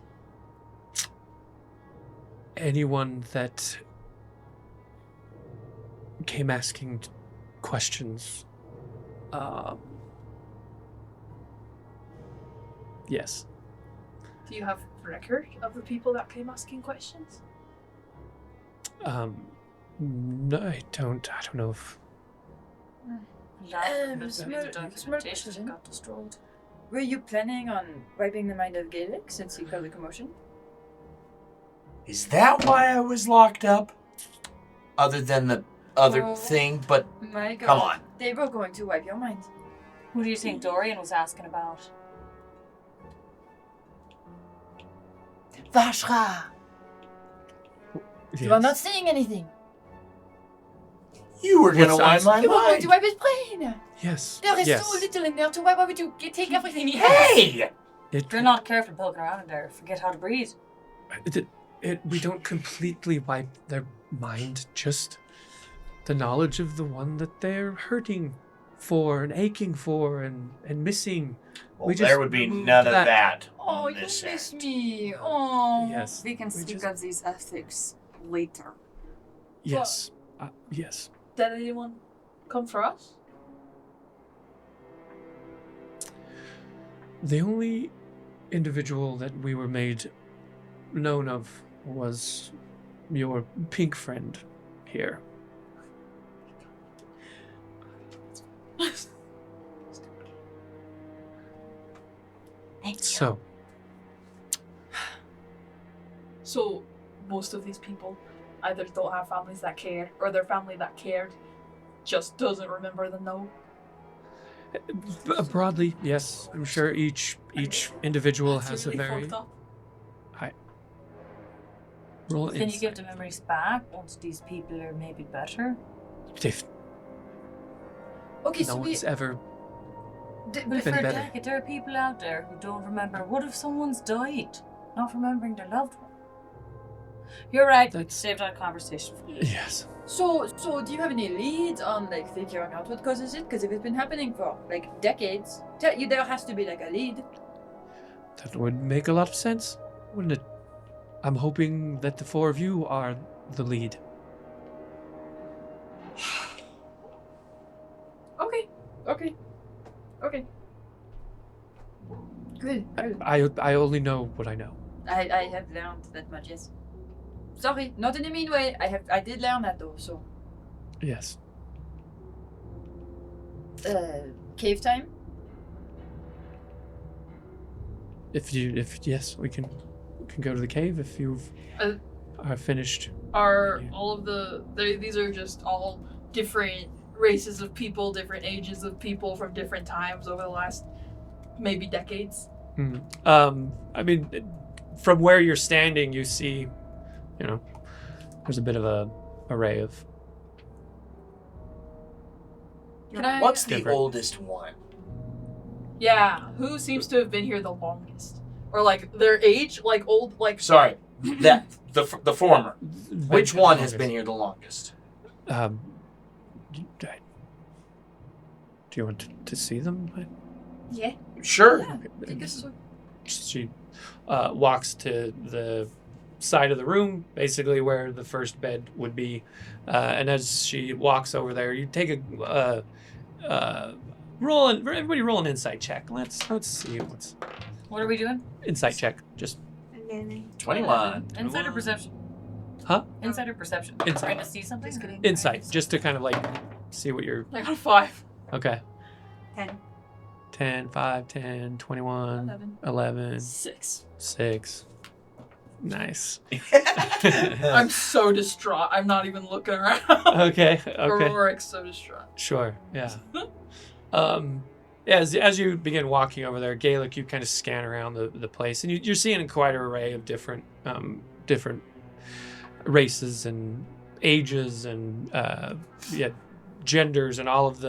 Anyone that came asking questions, yes. Do you have record of the people that came asking questions? No, I don't know if... Documentation got destroyed. Were you planning on wiping the mind of Galek since he caused a commotion? Is that why I was locked up? Other than the other thing, but My God. come on. They were going to wipe your mind. Who do you think Dorian was asking about? Vashra! Yes. You are not saying anything. You were gonna wipe my You were going mind. to wipe his brain. Yes. There is yes. so little in there to wipe. Why would you take everything he has? Hey! If you're not careful poking around in there, forget how to breathe. We don't completely wipe their mind, just the knowledge of the one that they're hurting for and aching for and missing. Well, there would be none of that. Oh, on you this miss end. me. Oh. Yes. We can speak of these ethics later. Yes. Yes. Did anyone come for us? The only individual that we were made known of was your pink friend here. So, So most of these people either don't have families that care, or their family that cared just doesn't remember them now. broadly, yes, I'm sure each individual That's has really a very fucked up. roll Can you give insight. the memories back once these people are maybe better? If Okay, no so one's ever But Been for better. Galek, there are people out there who don't remember. What if someone's died, not remembering their loved one? You're right. That's- Save that conversation for me. yes. So do you have any leads on like figuring out what causes it? Because if it's been happening for like decades, there has to be like a lead. That would make a lot of sense, wouldn't it? I'm hoping that the four of you are the lead. Okay. Good. I only know what I know. I have learned that much. Yes. Sorry, not in a mean way. I did learn that though. So Yes. cave time. If yes, we can go to the cave if you've Uh, are finished. Are Yeah. all of these are just all different races of people, different ages of people from different times over the last maybe decades? I mean, from where you're standing, you see, there's a bit of a array of. Can I? What's the Different. oldest one? Yeah, who seems to have been here the longest? Or like their age, like old, like Sorry, that the former. Which one has been here the longest? Do you want to see them? Yeah. Sure. Take us through. She walks to the side of the room, basically where the first bed would be, and as she walks over there, you take a everybody roll an insight check. Let's see what's What are we doing? insight check. Just 21. Insight or perception? Huh? Insight or perception? Insight. Trying to see something? Just kidding. insight, just to kind of like see what you're. I got a 5. Okay. 10. 10, 5, 10, 21, 11, 6. 6. Nice. I'm so distraught. I'm not even looking around. Okay. Roric's so distraught. Sure. Yeah. As you begin walking over there, Galek, you kind of scan around the place, and you're seeing quite an array of different races and ages and genders and all of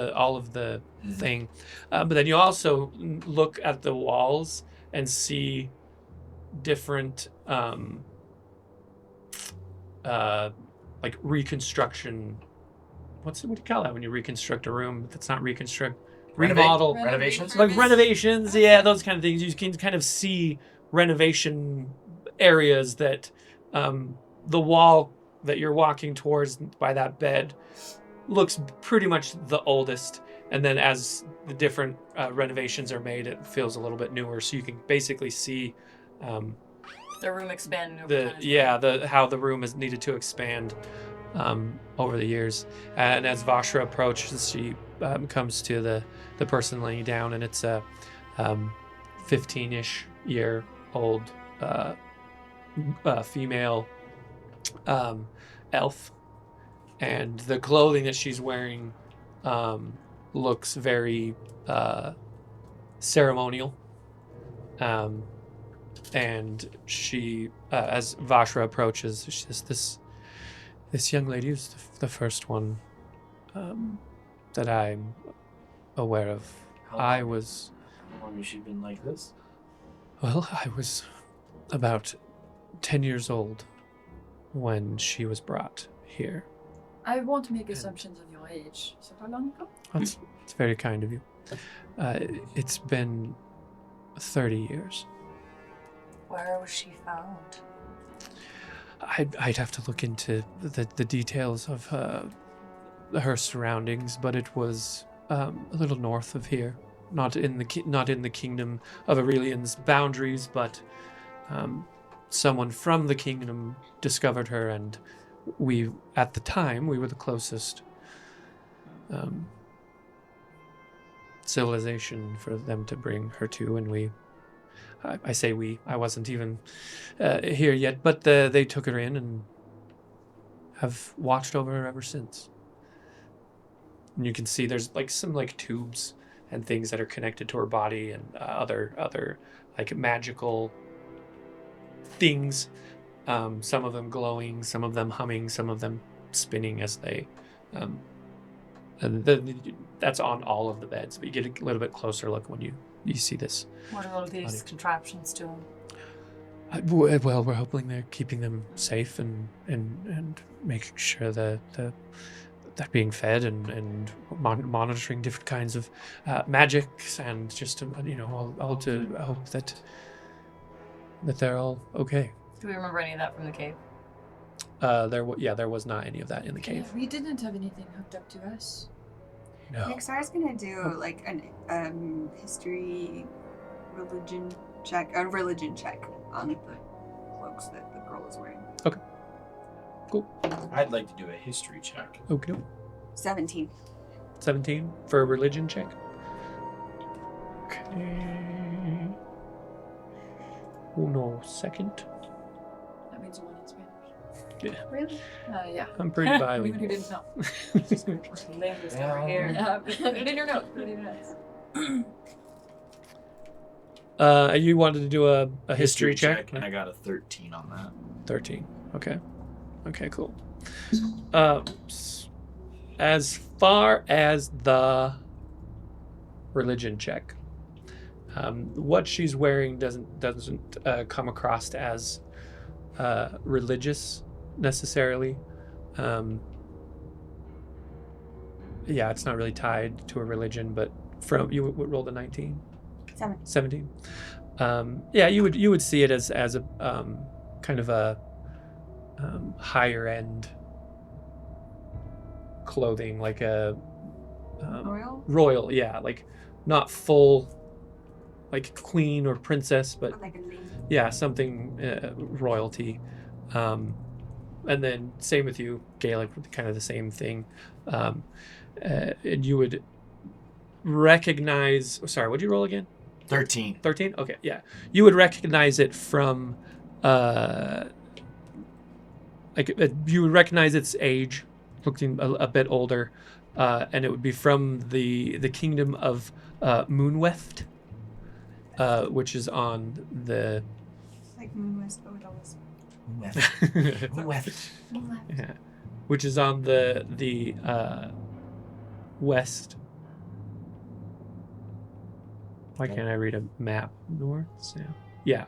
the thing. But then you also look at the walls and see different like reconstruction. What do you call that when you reconstruct a room that's not reconstruct? Remodel. Renovations? Like renovations, yeah, those kind of things. You can kind of see renovation areas that the wall that you're walking towards by that bed looks pretty much the oldest. And then as the different renovations are made, it feels a little bit newer. So you can basically see The room expanding over time. how the room has needed to expand over the years. And as Vashra approaches, she comes to the person laying down, and it's a 15-ish year old female elf, and the clothing that she's wearing looks very ceremonial. And she, as Vashra approaches, she says, "This young lady is the first one that I'm aware of. How I long was, has she been like this? well, I was about 10 years old when she was brought here. I won't make assumptions on your age. So how long ago? It's very kind of you. It's been 30 years. Where was she found? I'd have to look into the details of her surroundings, but it was a little north of here. not in the kingdom of Aurelian's boundaries, but someone from the kingdom discovered her, and at the time we were the closest civilization for them to bring her to, and I say we, I wasn't even here yet, but they took her in and have watched over her ever since. And you can see there's like some like tubes and things that are connected to her body, and other like magical things. Some of them glowing, some of them humming, some of them spinning as they. That's on all of the beds, but you get a little bit closer look when you see this. What are all these contraptions doing? Well, we're hoping they're keeping them safe and making sure that they're being fed and monitoring different kinds of magics, and just to, all to hope that they're all okay. Do we remember any of that from the cave? There was not any of that in the cave. We didn't have anything hooked up to us. No. Nyxara's gonna do like an history religion check on the cloaks that the girl is wearing. Okay. Cool. I'd like to do a history check. Okay. 17. 17 for a religion check. Okay. Uno second. That means one in Spanish. Yeah. Really? Yeah. I'm pretty Even bilingual. who didn't know. Linguist Yeah. over here. Put it in your notes. Put it in your notes. You wanted to do a history check? And I got a 13 on that. 13. Okay. Okay, cool. As far as the religion check, what she's wearing doesn't come across as religious necessarily. It's not really tied to a religion, but from you rolled a 19? 17. You would see it as a kind of a higher end clothing, like a royal, like not full like queen or princess, but Like a lady. something royalty. And then same with you, Galek, kind of the same thing. And you would recognize. Sorry, what'd you roll again? 13. 13? Okay, yeah. You would recognize it from, you would recognize its age, looking a bit older, and it would be from the kingdom of Moonweft, which is on the... Like Moonwest, but with a wisp. Yeah, which is on the west. Why can't I read a map? North? Yeah.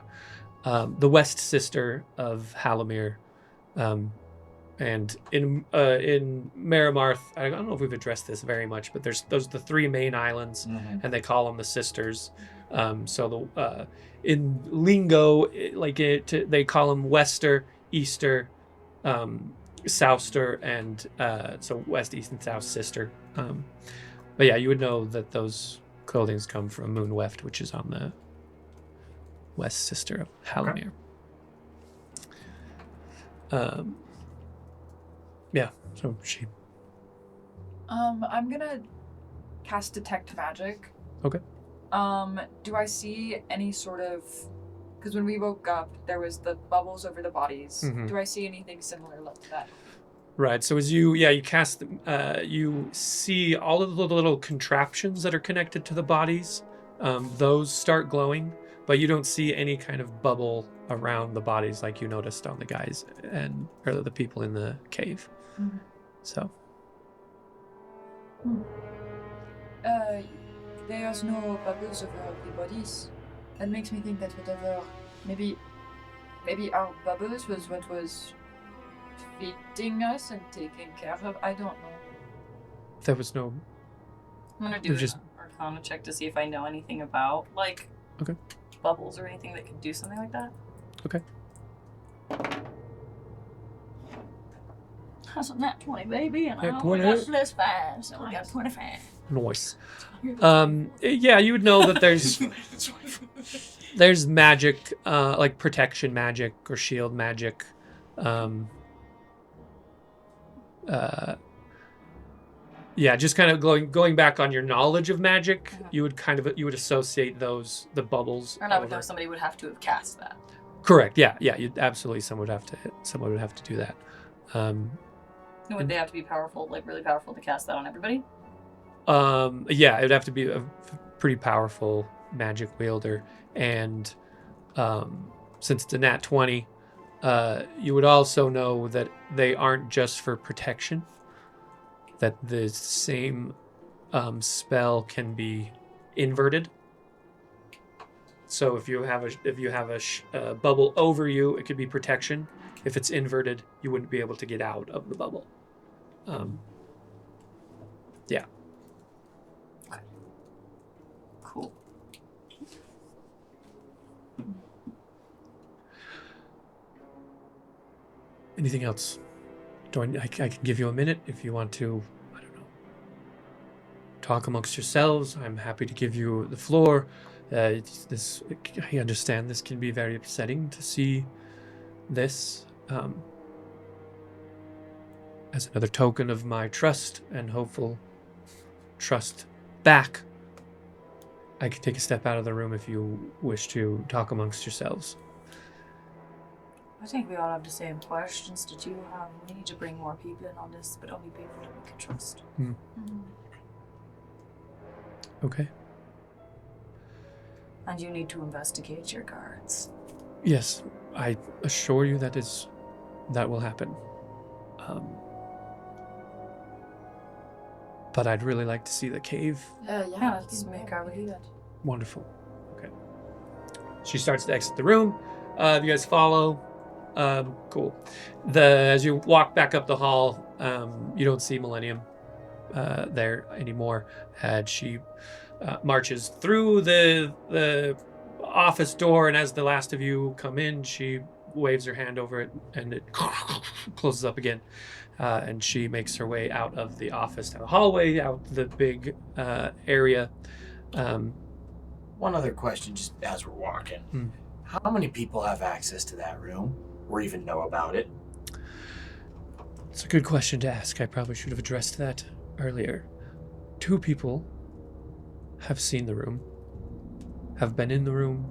The west sister of Halimir. And in Maramarth, I don't know if we've addressed this very much, but there's the three main islands, and they call them the sisters. In lingo, they call them Wester, Easter, Southster, and so West, East, and South sister. But yeah, you would know that those clothings come from Moonweft, which is on the west sister of Halimir. So she... I'm gonna cast detect magic. Okay. Do I see any sort of... Because when we woke up, there was the bubbles over the bodies. Mhm. Do I see anything similar like that? Right, so as you cast, you see all of the little contraptions that are connected to the bodies. Those start glowing, but you don't see any kind of bubble around the bodies like you noticed on the guys or the people in the cave. Mhm. So. There's no bubbles over the bodies. That makes me think that whatever... Maybe our bubbles was what was feeding us and taking care of. I don't know. There was no... I'm gonna do an Arcana check to see if I know anything about Okay. bubbles or anything that could do something like that. Okay. That's a nat 20, baby, and Nat I only 20. got +5, so we got 25. Noise. Yeah, you would know that there's magic, like protection magic or shield magic. Yeah, just kind of going back on your knowledge of magic, you would associate the bubbles. And I would know somebody would have to have cast that. Correct. Yeah. You'd absolutely. Someone would have to do that. Would they have to be powerful, like really powerful, to cast that on everybody? Yeah, it'd have to be a pretty powerful magic wielder, and since it's a nat 20, you would also know that they aren't just for protection. That the same spell can be inverted. So if you have a bubble over you, it could be protection. If it's inverted, you wouldn't be able to get out of the bubble. Yeah. Cool. Anything else? I can give you a minute if you want to, I don't know, talk amongst yourselves. I'm happy to give you the floor. I understand this can be very upsetting to see this. As another token of my trust and hopeful trust back, I can take a step out of the room if you wish to talk amongst yourselves. I think we all have the same questions that you have. We need to bring more people in on this, but only people that we can trust. Okay. And you need to investigate your guards. Yes, I assure you that will happen. But I'd really like to see the cave. Yeah, let's make our way. Wonderful. Okay. She starts to exit the room. You guys follow. Cool. As you walk back up the hall, you don't see Millennium there anymore. And she marches through the office door, and as the last of you come in, she waves her hand over it, and it closes up again. And she makes her way out of the office, down the hallway, out the big area. One other question, just as we're walking. How many people have access to that room, or even know about it? It's a good question to ask. I probably should have addressed that earlier. 2 people have seen the room, have been in the room,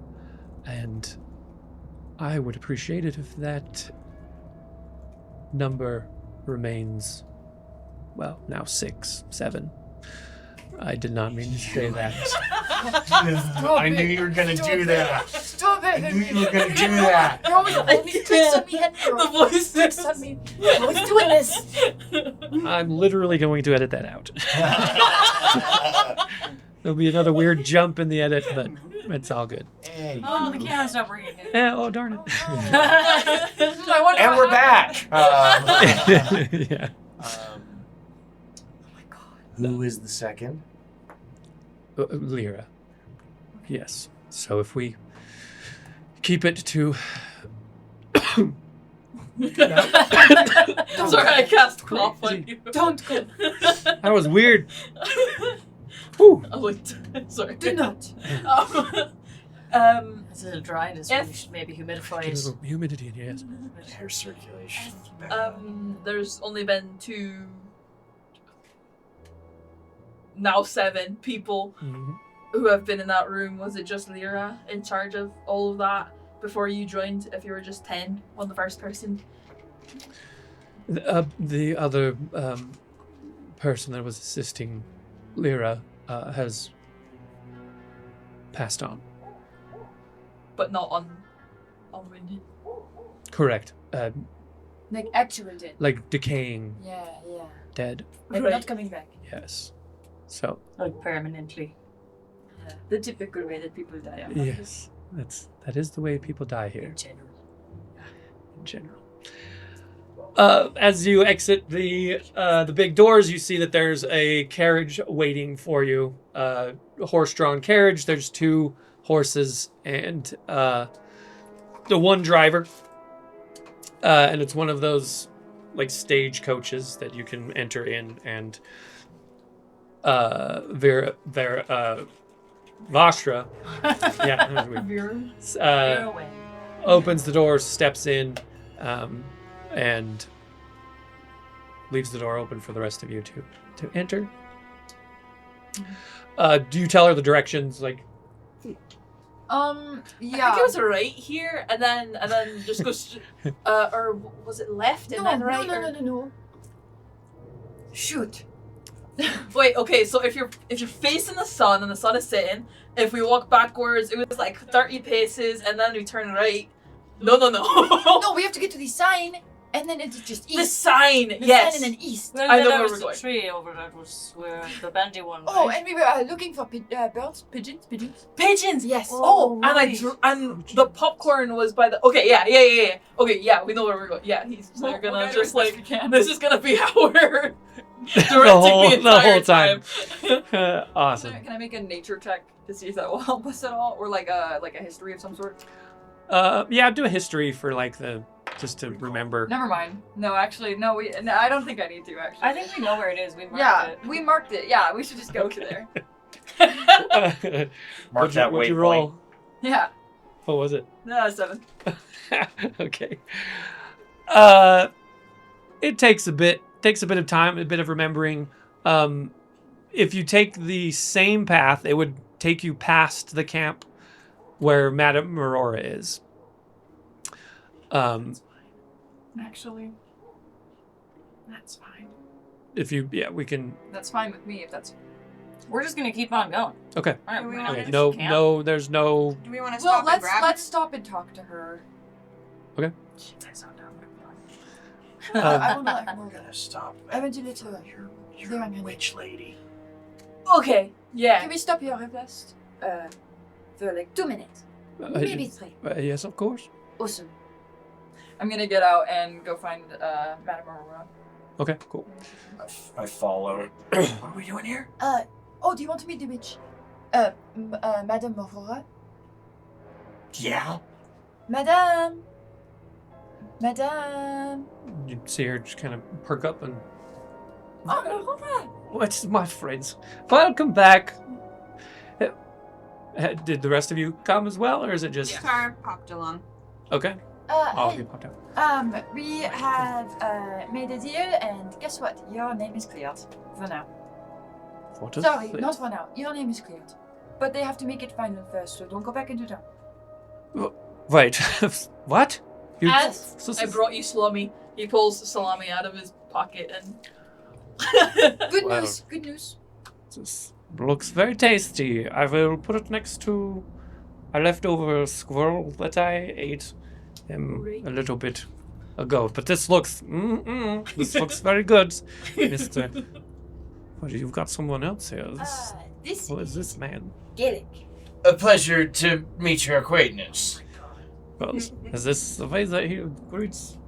and I would appreciate it if that number remains, well, now 6, 7. I did not mean to say that. I knew you were going to do that. Stop it! I knew you were going to do that. You're always only tricks on me, Henry. The voice Tricks on me. You're always doing this. I'm literally going to edit that out. There'll be another weird jump in the edit, but it's all good. Hey. Oh, the camera's not working. Oh, darn it. And we're back. Yeah. Oh my God. Who is the second? Lyra. Yes. So if we keep it to... Sorry, I cast cough on you. Don't go. That was weird. Whew. Oh, wait. Sorry. Do not. This is a dryness. We should maybe humidify Get a it. little humidity in here. Yes. Air circulation. There's only been 2, now 7 people who have been in that room. Was it just Lyra in charge of all of that before you joined? If you were just 10 on the first person? The other person that was assisting Lyra has passed on. But not unwounded. Correct. Like actual dead. Like decaying, Yeah. dead. Like Right. not coming back. Yes. So, Like permanently. Yeah. The typical way that people die. yes. That is the way people die here. In general. In general. As you exit the big doors, you see that there's a carriage waiting for you. A horse-drawn carriage. There's 2 horses and the one driver. And it's one of those like stage coaches that you can enter in and Vashra, opens the door, steps in, and leaves the door open for the rest of you to enter. Do you tell her the directions? Like, Yeah. Yeah. I think it was right here, and then just goes, or was it left and then right? No. Shoot. Wait, okay, so if you're facing the sun and the sun is setting, if we walk backwards, it was like 30 paces, and then we turn right. No. No, we have to get to the sign, and then it's just east. The sign, The yes. sign and then east. Well, I then know there where was we're the going. tree over that was where the bendy one. Oh, right? and we were looking for pigeons. Pigeons. Yes. Oh, and right. and the popcorn was by the. Okay, yeah. Okay, yeah, we know where we're going. Yeah, they're gonna just like. This is gonna be how we're directing the whole entire time. Awesome. Can I make a nature check to see if that will help us at all, or like a history of some sort? Yeah, do a history for like just to remember. Never mind. No, actually, no. I don't think I need to. Actually, I think we know where it is. We marked it. we marked it. Yeah, we should just go to there. Mark that What'd you waypoint. roll? Yeah. What was it? 7. Okay. It takes a bit of time, a bit of remembering. If you take the same path, it would take you past the camp where Madam Marora is. Actually, that's fine. We can. That's fine with me if that's. We're just gonna keep on going. Okay. All right, Do we we're wanna not just gonna camp. No, there's no. Do we want to Well, stop and grab let's stop and talk to her. Okay. I will not. I'm gonna stop. I want to let her. You're There, a I'm gonna- witch lady. Okay, yeah. Can we stop here first? For like 2 minutes. Maybe 3. Yes, of course. Awesome. I'm gonna get out and go find Madam Marora. Okay, cool. I follow. What are we doing here? Oh, do you want to meet the witch? Madam Marora? Yeah. Madame! You see her just kind of perk up and. Oh, Marora! What's my friends? Welcome back. Did the rest of you come as well, or is it just Car popped along. okay? Oh, Hey, you popped out. we have made a deal, and guess what? Your name is cleared. For now. What is Sorry, this? not for now. Your name is cleared. But they have to make it final first, so don't go back into town. Wait, what? You, And so- I brought you salami. He pulls the salami out of his pocket and. Good Wow. news, good news. This looks very tasty. I will put it next to a leftover squirrel that I ate a little bit ago. But this looks, this looks very good, Mister. What, you've got someone else here. This Who is this man? Galek. A pleasure to meet your acquaintance. Well, is this the way that he greets?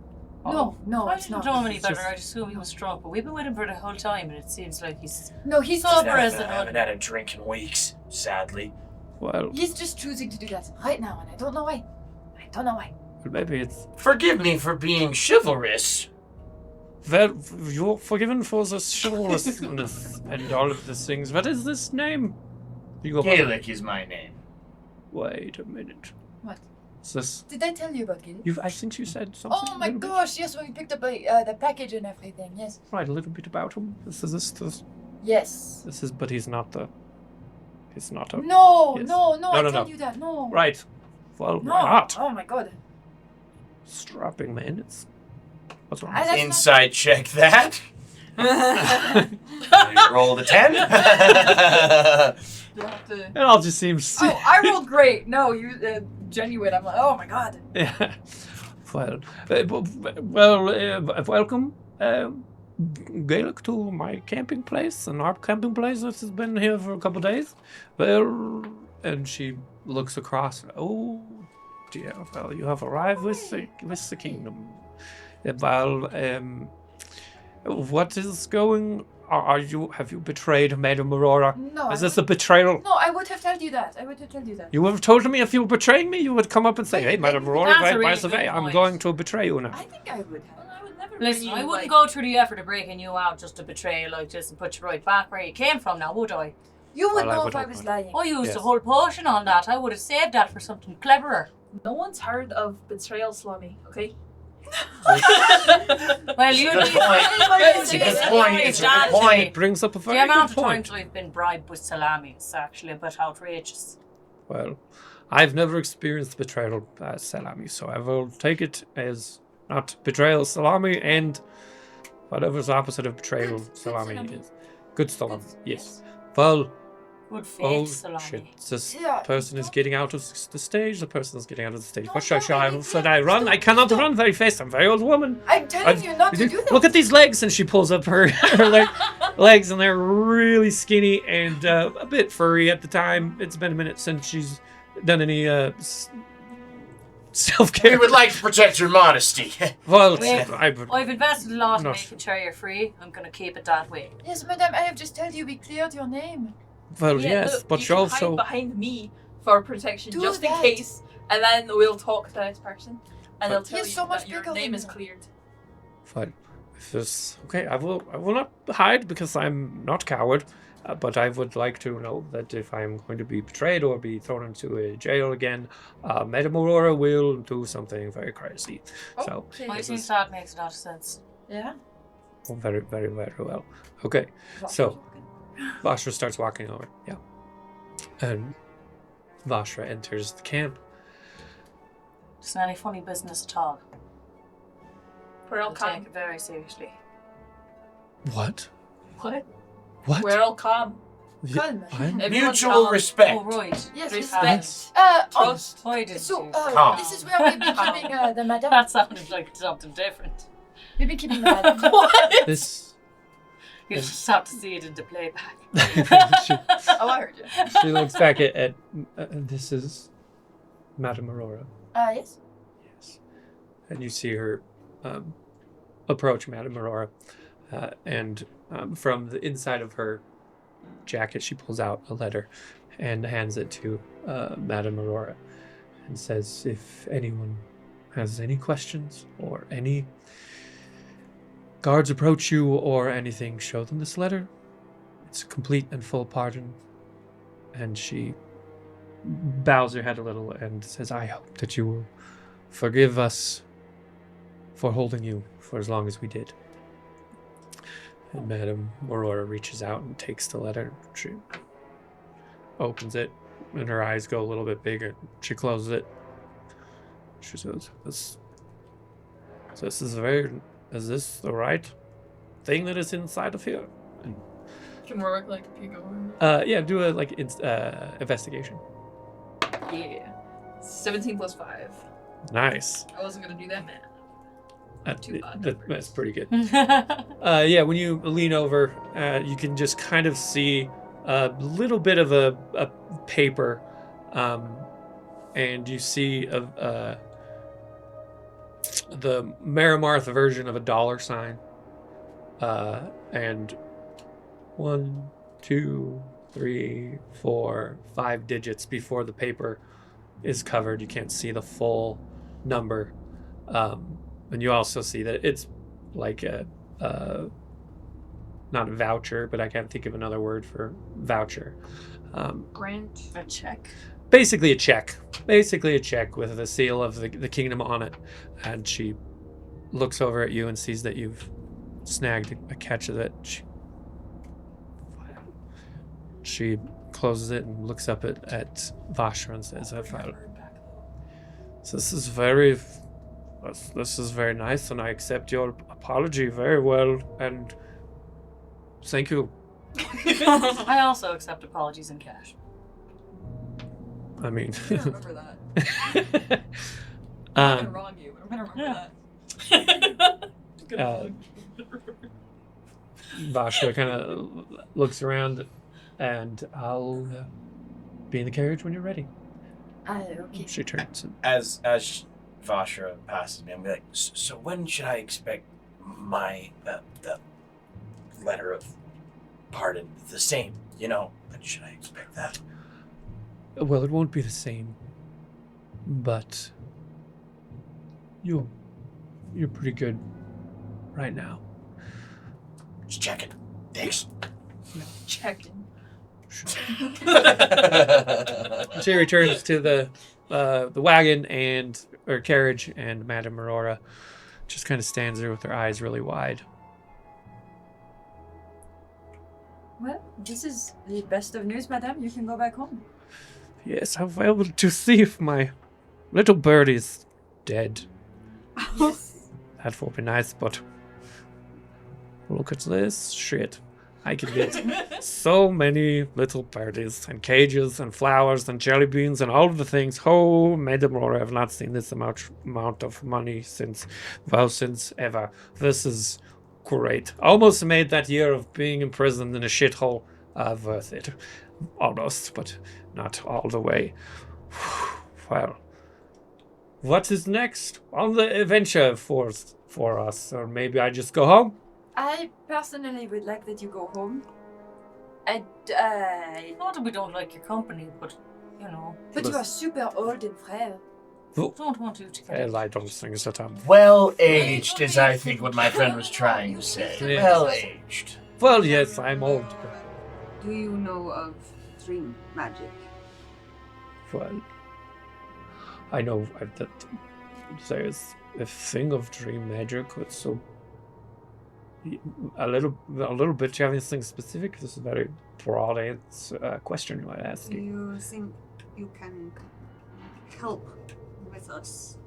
No, I it's didn't not. know him any It's better. just- I assume he was drunk, but we've been with him for the whole time, and it seems like he's No, he's So just, for us, I haven't had a drink in weeks, sadly. Well, he's just choosing to do that right now, and I don't know why. maybe it's Forgive me for being chivalrous. well, you're forgiven for the chivalrousness and all of these things. What is this name? You go. Galek is my name. Wait a minute. What? Is this? Did I tell you about Galek? I think you said something. Oh my a little bit. gosh, yes, when we picked up the package and everything, yes. Right, a little bit about him. This Yes. is, but he's not a. No, Yes. no, No, I no, told no. you that, no. Right. Well, No. why not? Oh my god. Strapping man. It's. What's wrong? That's not- Inside check that. Roll the 10. You'll have to... It all just seems. Oh, I rolled great. No, you genuine. I'm like, oh my god. Yeah. Welcome, Galek, to my camping place, and our camping place that has been here for a couple of days. Well, and she looks across. Oh, dear. Well, you have arrived with the kingdom. Well, what is going? Have you betrayed Madam Marora? No. Is this a betrayal? No, I would have told you that. You would have told me if you were betraying me, you would come up and say, "Hey, Madam Marora, That's a by really the way, good I'm point. going to betray you now." I think I would have. never Listen, really, I wouldn't like- go through the effort of breaking you out just to betray you like this and put you right back where you came from now, would I? You would Well, I know would if I hope was not. lying. I used Yes. a whole potion on that. I would have saved that for something cleverer. No one's heard of betrayal salami, okay? Well, you Good need point. It's a good point. It's a good point. Brings up a very The amount good of point. times I've been bribed with salami is actually a bit outrageous. Well, I've never experienced betrayal salami, so I will take it as not betrayal salami and whatever's opposite of betrayal Good salami salami. is. Good salami, yes. Well, Good faith oh salami. shit, this Yeah, person is don't- getting out of the stage, the person is getting out of the stage. Don't What should worry, should I run? I stop, cannot stop. run very fast, I'm a very old woman. I'm telling I've- you not to do that. Look at these legs, and she pulls up her, legs, and they're really skinny and a bit furry at the time. It's been a minute since she's done any self-care. We would like to protect your modesty. Well, Wait. I've I've invested a lot in Not- making sure you're free. I'm going to keep it that way. Yes, madam, I have just told you we cleared your name. well, Yeah, yes, look, but you you can also hide behind me for protection, Do just that. in case, and then we'll talk to this person, and they'll tell He's you so much that your bigger name than is you. cleared. But if this okay, I will not hide because I'm not coward. But I would like to know that if I'm going to be betrayed or be thrown into a jail again, Madam Marora will do something very crazy. So Okay. I This think is- that makes a lot of sense. Yeah. very, very, very well. Okay, so Vashra starts walking over. Yeah, and Vashra enters the camp. Isn't any funny business at all. We're all I'll calm. take it very seriously. What? What? What? We're all calm. Calm. I'm- Everyone's Mutual calm. respect. Oh, right. Yes, Respect. yes. Oh, Trust. Why did so you? Calm. this is where we'll be keeping the madam. That sounded like something different. We'll be keeping the madam. What? This. You just have to see it in the playback. she, Oh, I heard you. she looks back at this is Madam Marora. Yes. Yes. And you see her approach Madam Marora. And from the inside of her jacket, she pulls out a letter and hands it to Madam Marora and says, if anyone has any questions or any guards approach you or anything, show them this letter. It's a complete and full pardon. And she bows her head a little and says, I hope that you will forgive us for holding you for as long as we did. And Madam Marora reaches out and takes the letter. She opens it, and her eyes go a little bit bigger. She closes it. She says, is this the right thing that is inside of here? Can we work like peek over? Yeah, do a investigation. Yeah. 17 plus 5. Nice. I wasn't gonna do that, man. Too odd That's numbers. pretty good. Yeah, when you lean over, you can just kind of see a little bit of a paper, and you see the Maramarth version of a dollar sign, and 1, 2, 3, 4, 5 digits before the paper is covered. You can't see the full number. And you also see that it's like a not a voucher, but I can't think of another word for voucher. Grant. A check. Basically a check. Basically a check with the seal of the kingdom on it. And she looks over at you and sees that you've snagged a catch of it. She closes it and looks up at Vashra and says, This is very nice, and I accept your apology very well, and thank you. I also accept apologies in cash. I mean, I'm gonna remember that. I'm gonna wrong you, but I'm gonna remember Yeah. Vashra kind of looks around, and I'll be in the carriage when you're ready. Okay. She turns. As Vashra passes me, I'm like, so when should I expect my the letter of pardon? The same, you know. When should I expect that? Well, it won't be the same, but you're pretty good right now. Just checking. Thanks. Checking. She returns to the wagon or carriage, and Madam Marora just kind of stands there with her eyes really wide. Well, this is the best of news, madame. You can go back home. Yes, I'm able to see if my little birdie's dead. Yes. That would be nice, but look at this shit. I could get so many little birdies and cages and flowers and jelly beans and all of the things. Oh, Madam Marora, I've not seen this amount of money since ever. This is great. Almost made that year of being imprisoned in a shithole worth it. Almost, but not all the way. Well, what is next on the adventure for us? Or maybe I just go home? I personally would like that you go home. Not that we don't like your company, but, you know. But you are super old and frail. Don't want you to get Well, I don't think that I'm... Well-aged is, I think, what my friend was trying to say. Yeah. Well-aged. Well, yes, I'm old. Do you know of dream magic? Well, I know that there's a thing of dream magic. So a little bit. Do you have anything specific? This is a very broad question you might ask. Do you think you can help with us?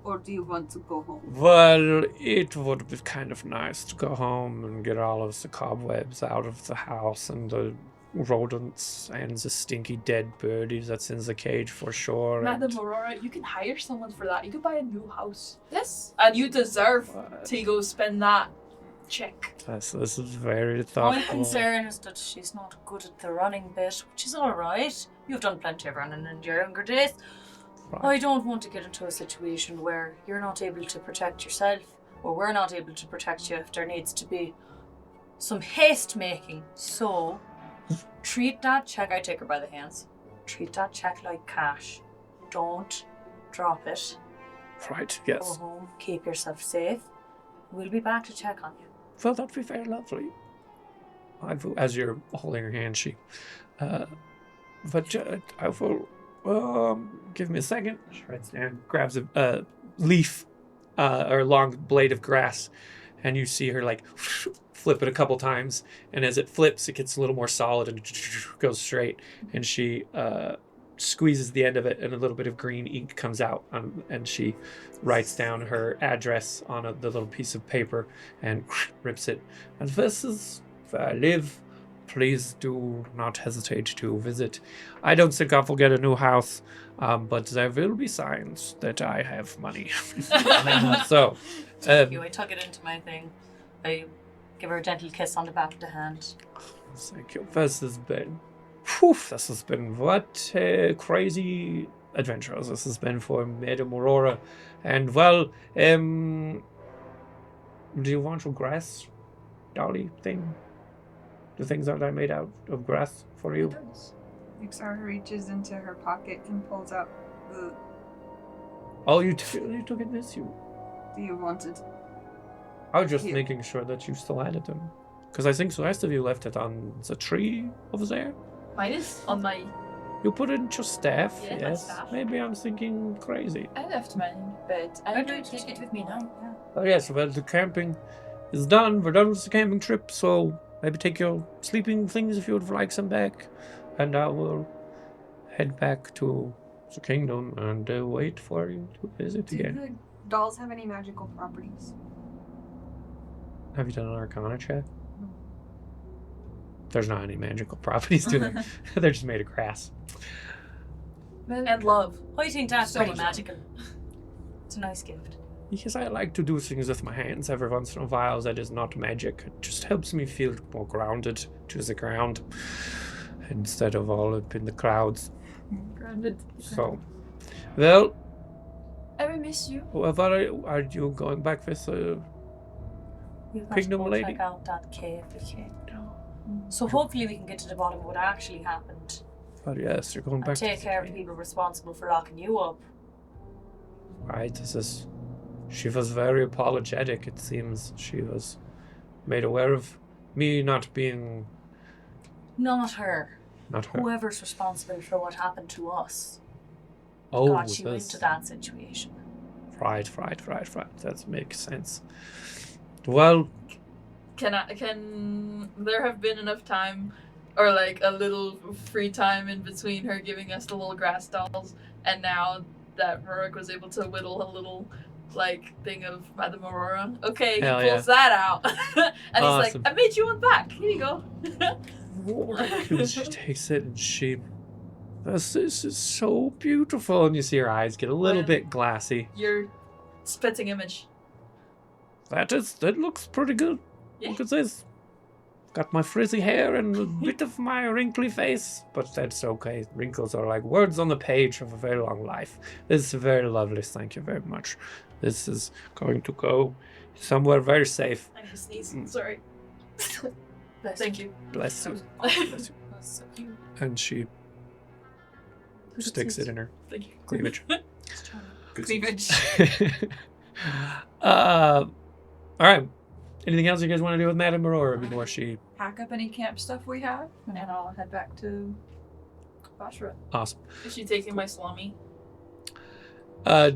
Or do you want to go home? Well, it would be kind of nice to go home and get all of the cobwebs out of the house and the rodents and the stinky dead birdie that's in the cage for sure. Madam Marora, you can hire someone for that. You could buy a new house. Yes. And you deserve to go spend that check. This is very thoughtful. My concern is that she's not good at the running bit, which is alright. You've done plenty of running in your younger days. Right. I don't want to get into a situation where you're not able to protect yourself, or we're not able to protect you if there needs to be some haste making. So, treat that check, I take her by the hands, treat that check like cash. Don't drop it. Right, Go yes. home, keep yourself safe. We'll be back to check on you. Well, that'd be very lovely. As you're holding her hand, I will. Give me a second. She writes down, grabs a leaf or a long blade of grass, and you see her like flip it a couple times. And as it flips, it gets a little more solid and goes straight. And she squeezes the end of it, and a little bit of green ink comes out. And she writes down her address on the little piece of paper and rips it. And this is where I live. Please do not hesitate to visit. I don't think I will get a new house, but there will be signs that I have money. So, I tuck it into my thing. I give her a gentle kiss on the back of the hand. Thank you. This has been what a crazy adventure this has been for Madam Marora. And well, do you want your grass dolly thing? The things that I made out of grass for you? Nyxara reaches into her pocket and pulls out the... Oh, you took it with you. Do you want it? I was just Here. making sure that you still had it then. Because I think the rest of you left it on the tree over there. Mine is on my... You put it in your staff, Yeah, my yes. staff. Maybe I'm thinking crazy. I left mine, but I will take it with me now. Yeah. Oh yes, well the camping is done. We're done with the camping trip, so maybe take your sleeping things if you would like some back. And I will head back to the kingdom and wait for you to visit Do again. the dolls have any magical properties? Have you done an Arcana check? There's not any magical properties to them. They're just made of grass. And love. I think that's So pretty much. magical. It's a nice gift. Because I like to do things with my hands every once in a while that is not magic. It just helps me feel more grounded to the ground instead of all up in the clouds. Grounded. So, well, I will miss you. what are you going back with? We've got Kingdom to go lady? check out that cave. So hopefully we can get to the bottom of what actually happened. Oh yes, you're going And back. take to care of the people responsible for locking you up. Right, this is She was very apologetic, it seems. She was made aware of me not being... Not her. Not her. Whoever's responsible for what happened to us Oh, got you into that situation. Right. That makes sense. Well, Can there have been enough time, or like a little free time in between her giving us the little grass dolls, and now that Roric was able to whittle a little like thing of Madam Marora? Okay, Hell he pulls that out, and Awesome. he's like, "I made you one back. Here you go." and she takes it and this is so beautiful. And you see her eyes get a little bit glassy. Your spitting image. That looks pretty good. Yeah. Look at this. Got my frizzy hair and a bit of my wrinkly face, but that's okay. Wrinkles are like words on the page of a very long life. This is very lovely. Thank you very much. This is going to go somewhere very safe. I need to sneeze. Sorry. Thank you. Bless you. That's so cute. And she sticks it in her Thank you. cleavage. Cleavage. All right. Anything else you guys want to do with Madam Marora before she... Pack up any camp stuff we have, and I'll head back to Vashra. Awesome. Is she taking my salami?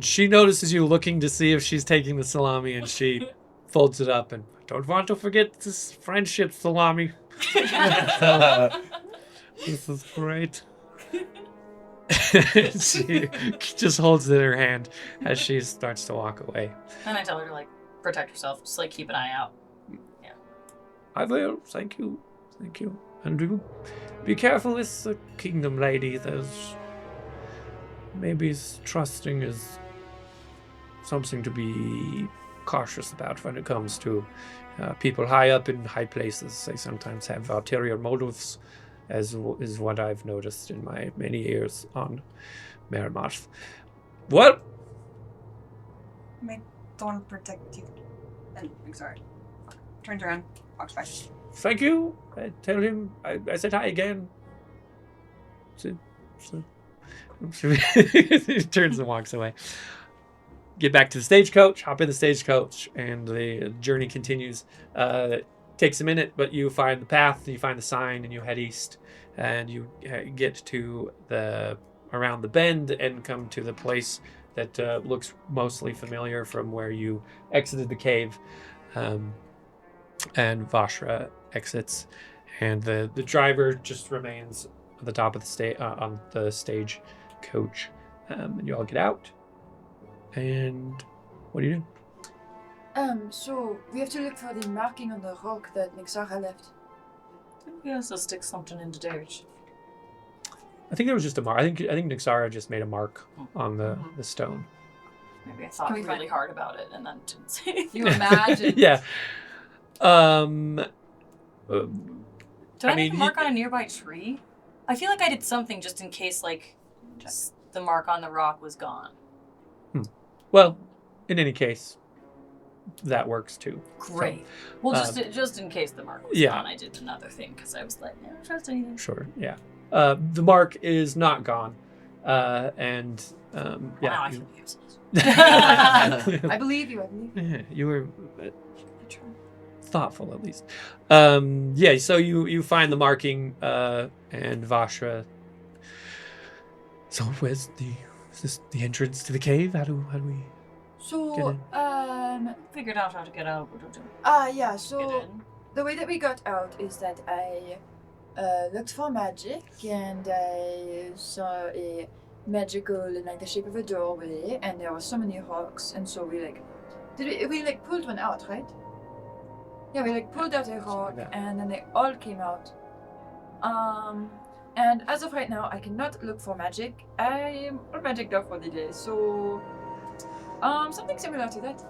She notices you looking to see if she's taking the salami, and she folds it up and, don't want to forget this friendship salami. This is great. She just holds it in her hand as she starts to walk away. And I tell her to like protect herself, just like keep an eye out. I will. Thank you. Thank you. And do be careful with the kingdom, lady. There's maybe trusting is something to be cautious about when it comes to people high up in high places. They sometimes have ulterior motives, as is what I've noticed in my many years on Maramarth. Well, May Dawn protect you. And Nyxara turns around, walks by. thank you. I tell him. I said hi again. He turns and walks away. Get back to the stagecoach, hop in the stagecoach, and the journey continues. Takes a minute, but you find the path, you find the sign, and you head east, and you get to around the bend and come to the place that looks mostly familiar from where you exited the cave. And Vashra exits, and the driver just remains at the top of the on the stage coach. And you all get out. And what do you do? So we have to look for the marking on the rock that Nyxara left. We also stick something in the dirt. I think there was just a mark. I think Nyxara just made a mark on the stone. Maybe I thought Can we really find- hard about it and then didn't say. You imagine? Yeah. Did I I mean, make a mark on a nearby tree? I feel like I did something just in case, like, just the mark on the rock was gone. Well, in any case, that works too. Great. Well, just in case the mark was gone, I did another thing because I was like, I don't trust anything. Sure. Yeah. The mark is not gone, and Now yeah. I feel useless. I believe you. Yeah, you were thoughtful at least. Yeah. So you find the marking, and Vashra. So where's is this the entrance to the cave? How do we? So, Get Figured out how to get out. yeah, Get so in. the way that we got out is that I looked for magic, and I saw a magical in like the shape of a doorway, and there were so many rocks, and so we pulled one out, right? Yeah, we pulled out a rock, Yeah. and then they all came out. And as of right now, I cannot look for magic. I am all magicked up for the day, so something similar to that.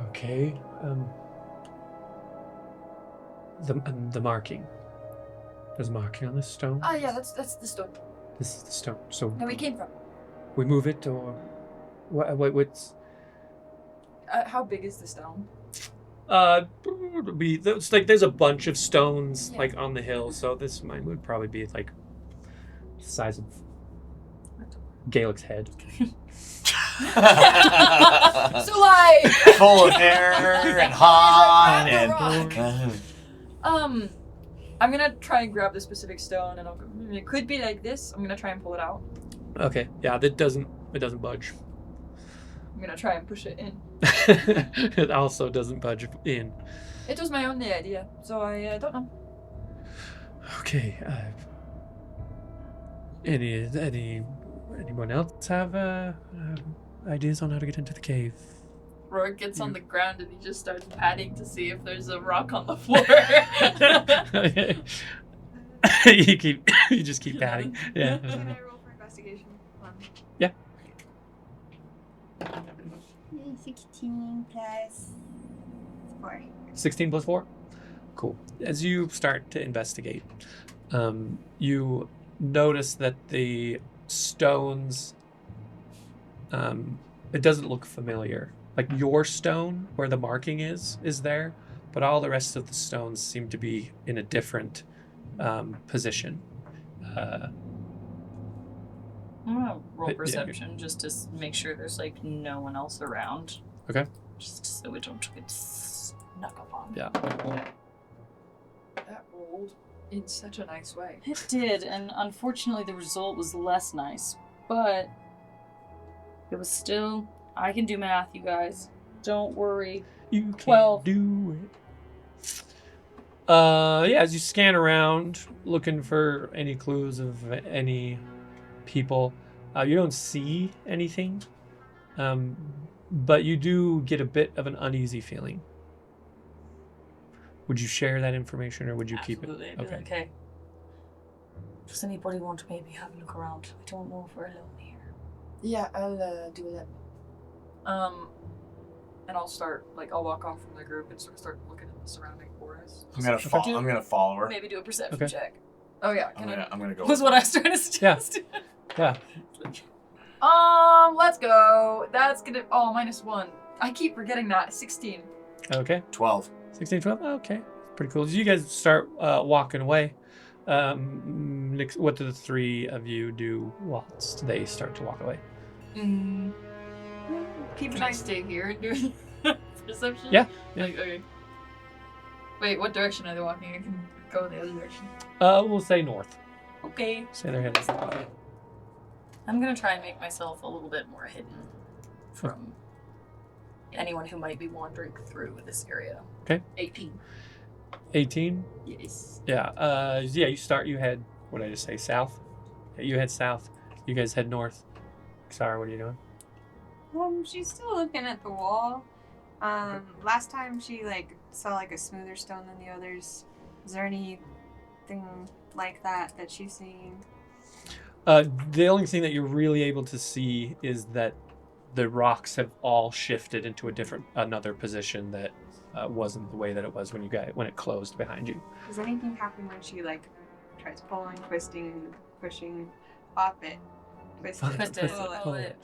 Okay. The marking. There's a marking on this stone. Ah, yeah, that's the stone This is the stone. So that we came from. we move it, or what's? How big is the stone? It's like there's a bunch of stones Yeah. like on the hill, so this mine would probably be like the size of Galek's head. So like, Full of hair and hot and. I'm gonna try and grab the specific stone, and it could be like this. I'm gonna try and pull it out. Okay. Yeah, it doesn't budge. I'm gonna try and push it in. It also doesn't budge in. It was my only idea, so I don't know. Okay. Anyone else have ideas on how to get into the cave? Roric gets on the ground and he just starts patting to see if there's a rock on the floor. you just keep patting. Yeah. Can I roll for investigation? Yeah. 16 plus 4. 16 plus 4? Cool. As you start to investigate, you notice that the stones, it doesn't look familiar. Like your stone, where the marking is there, but all the rest of the stones seem to be in a different position. I'm gonna roll perception just to make sure there's like no one else around. Okay. Just so we don't get snuck up on. Yeah. That rolled in such a nice way. It did, and unfortunately the result was less nice, but it was still. I can do math, you guys. Don't worry. You can 12. do it. Yeah, as you scan around, looking for any clues of any people, you don't see anything, but you do get a bit of an uneasy feeling. Would you share that information, or would you Absolutely. keep I'd it? be like, okay. Does anybody want to maybe have a look around? I don't know if we're alone here. Yeah, I'll do that. And I'll start, I'll walk off from the group and sort of start looking at the surrounding forest. I'm gonna follow her. Maybe do a perception Okay. check. Oh yeah, I'm gonna go. Was what I was trying to suggest. Yeah. let's go. That's gonna, -1. I keep forgetting that. 16. Okay. 12. 16, 12? Okay. Pretty cool. As you guys start walking away, what do the three of you do whilst they start to walk away? Can I stay here and do perception? Yeah. Okay. Wait, what direction are they walking? I can go in the other direction. We'll say north. Okay. Say they're heading. I'm gonna try and make myself a little bit more hidden from anyone who might be wandering through this area. 18. 18? Yes. Yeah. You head, what did I just say, south? Yeah, you head south. You guys head north. Sorry, what are you doing? She's still looking at the wall. Last time she saw a smoother stone than the others. Is there anything like that she's seeing? The only thing that you're really able to see is that the rocks have all shifted into another position that wasn't the way that it was when it closed behind you. Does anything happen when she tries pulling, twisting, pushing, pop it, twist it, Twist it, pull it?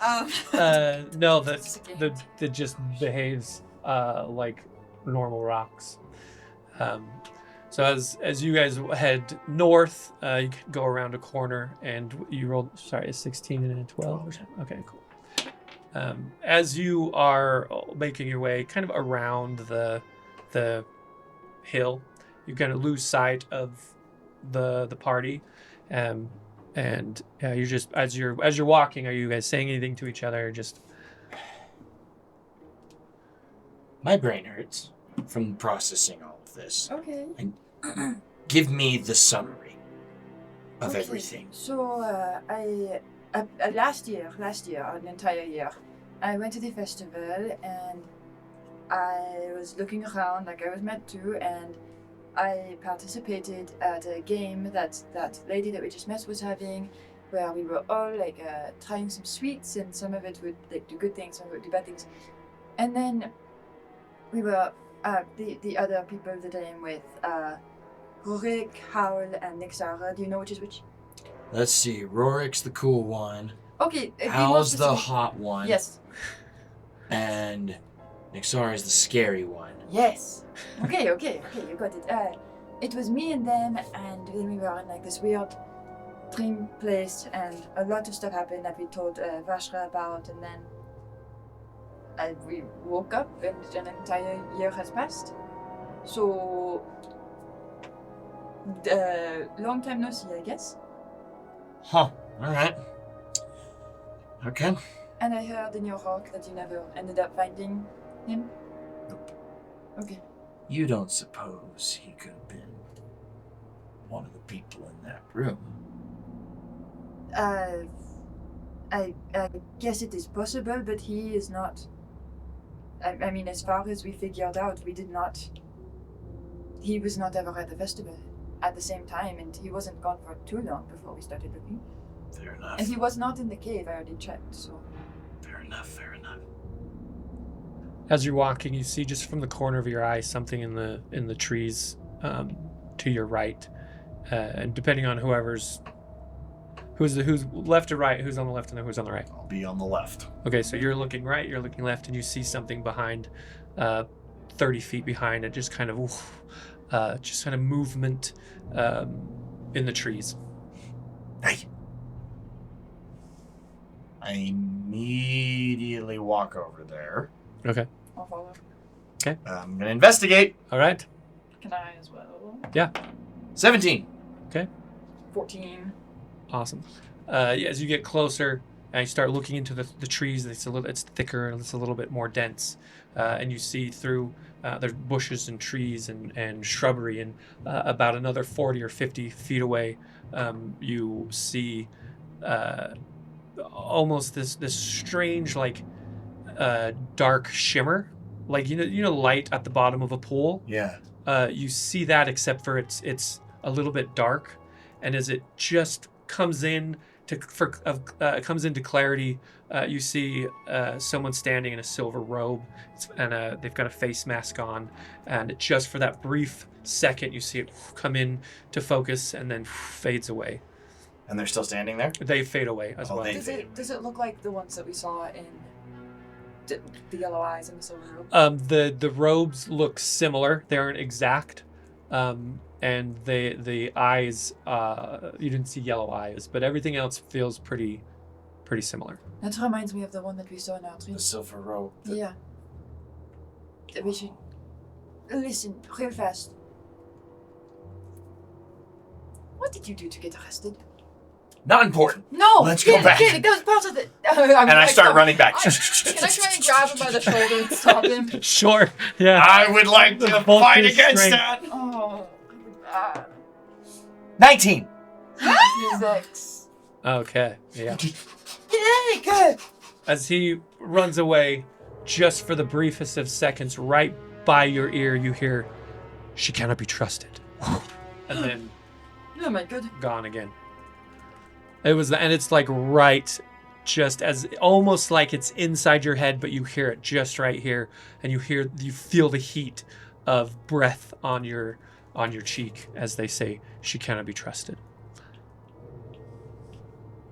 No, that just behaves like normal rocks. So as you guys head north, you can go around a corner, and you rolled, a 16 and a 12 or something? Okay, cool. As you are making your way kind of around the hill, you kind of lose sight of the party, and you're just as you're walking, are you guys saying anything to each other, or just? My brain hurts from processing all of this. Okay. Give me the summary of everything. So, last year, an entire year, I went to the festival and I was looking around like I was meant to, and I participated at a game that lady that we just met was having, where we were all trying some sweets, and some of it would do good things, some of it would do bad things. And then we were the other people that I am with, Roric, Howl, and Nyxara. Do you know which is which? Let's see. Roric's the cool one. Okay. Howl's the hot one. Yes. And Nyxara's the scary one. Yes. Okay, you got it. It was me and them, and then we were in this weird dream place, and a lot of stuff happened that we told Vashra about, and then we woke up and an entire year has passed. So, long time no see, I guess. Huh. All right. Okay. And I heard in your talk that you never ended up finding him? Nope. Okay. You don't suppose he could have been one of the people in that room? I guess it is possible, but he is not. I mean, as far as we figured out, he was not ever at the festival at the same time, and he wasn't gone for too long before we started looking. Fair enough. And he was not in the cave, I already checked, so. Fair enough. As you're walking, you see just from the corner of your eye something in the trees to your right, and depending on who's left or right, who's on the left and who's on the right. I'll be on the left. Okay, so you're looking right, you're looking left, and you see something behind, 30 feet behind it, just kind of movement in the trees. Hey. I immediately walk over there. Okay. I'll follow. I'm gonna investigate. All right. Can I as well? 17. 14. Awesome. As you get closer and you start looking into the trees, it's thicker and it's a little bit more dense, and you see through there's bushes and trees and shrubbery, and about another 40 or 50 feet away, you see almost this strange dark shimmer, like you know light at the bottom of a pool. Yeah. You see that, except for it's a little bit dark, and as it just comes into clarity, you see someone standing in a silver robe, and they've got a face mask on, and just for that brief second, you see it come in to focus and then fades away. And they're still standing there? They fade away as well. Does it look like the ones that we saw in the yellow eyes and the silver robe? The robes look similar. They aren't exact. And the eyes, you didn't see yellow eyes, but everything else feels pretty similar. That reminds me of the one that we saw in our tree. The silver robe. Yeah. We should listen real fast. What did you do to get arrested? Not important. No! Let's go back. Kid, that was part of the... And I start running back. Can I try and grab him by the shoulder and stop him? Sure. Yeah. I would like to Both fight his against strength. that. Oh. 19. 6. Okay. Yeah. Yay, good! As he runs away, just for the briefest of seconds, right by your ear, you hear, "She cannot be trusted," and then Oh my god. gone again. And it's like right, just as almost like it's inside your head, but you hear it just right here, and you feel the heat of breath on your cheek as they say, "She cannot be trusted."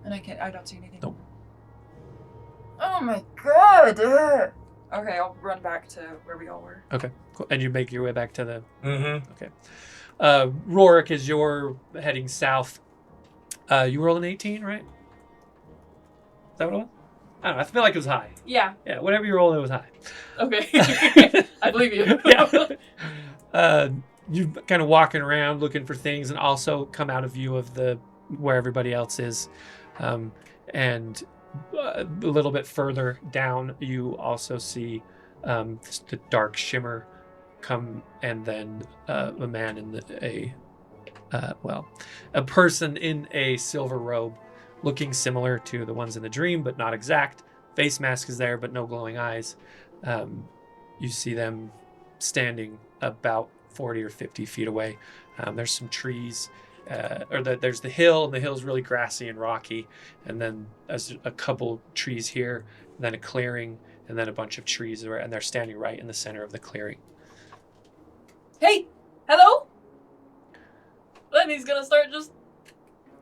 And I don't see anything. Nope. Oh my god! Okay, I'll run back to where we all were. Okay, cool. And you make your way back to the. Mm-hmm. Roric, as you're heading south, you rolled an 18, right? Is that what it was? I don't know. I feel like it was high. Yeah. Yeah, whatever you rolled, it was high. Okay. I believe you. Yeah. You kind of walking around looking for things, and also come out of view of where everybody else is, and a little bit further down, you also see the dark shimmer come, and then a man in a person in a silver robe, looking similar to the ones in the dream, but not exact. Face mask is there, but no glowing eyes. You see them standing about 40 or 50 feet away. There's some trees, there's the hill, and the hill's really grassy and rocky, and then there's a couple trees here, and then a clearing, and then a bunch of trees, and they're standing right in the center of the clearing. Hey! Hello? Then he's gonna start just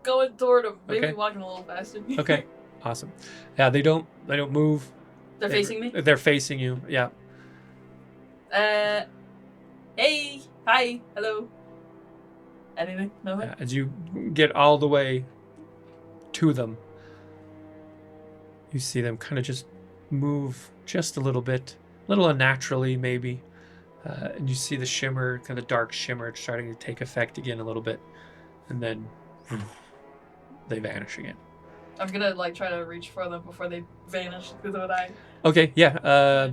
going toward him. Maybe Okay. walking a little faster. Okay, awesome. Yeah, they don't move. They're facing me? They're facing you. Yeah. Hey! Hi! Hello? Anything? Nothing? As you get all the way to them, you see them kind of just move just a little bit, a little unnaturally maybe. And you see the shimmer, kind of dark shimmer, starting to take effect again a little bit. And then they vanish again. I'm gonna like try to reach for them before they vanish because of I. Okay, yeah.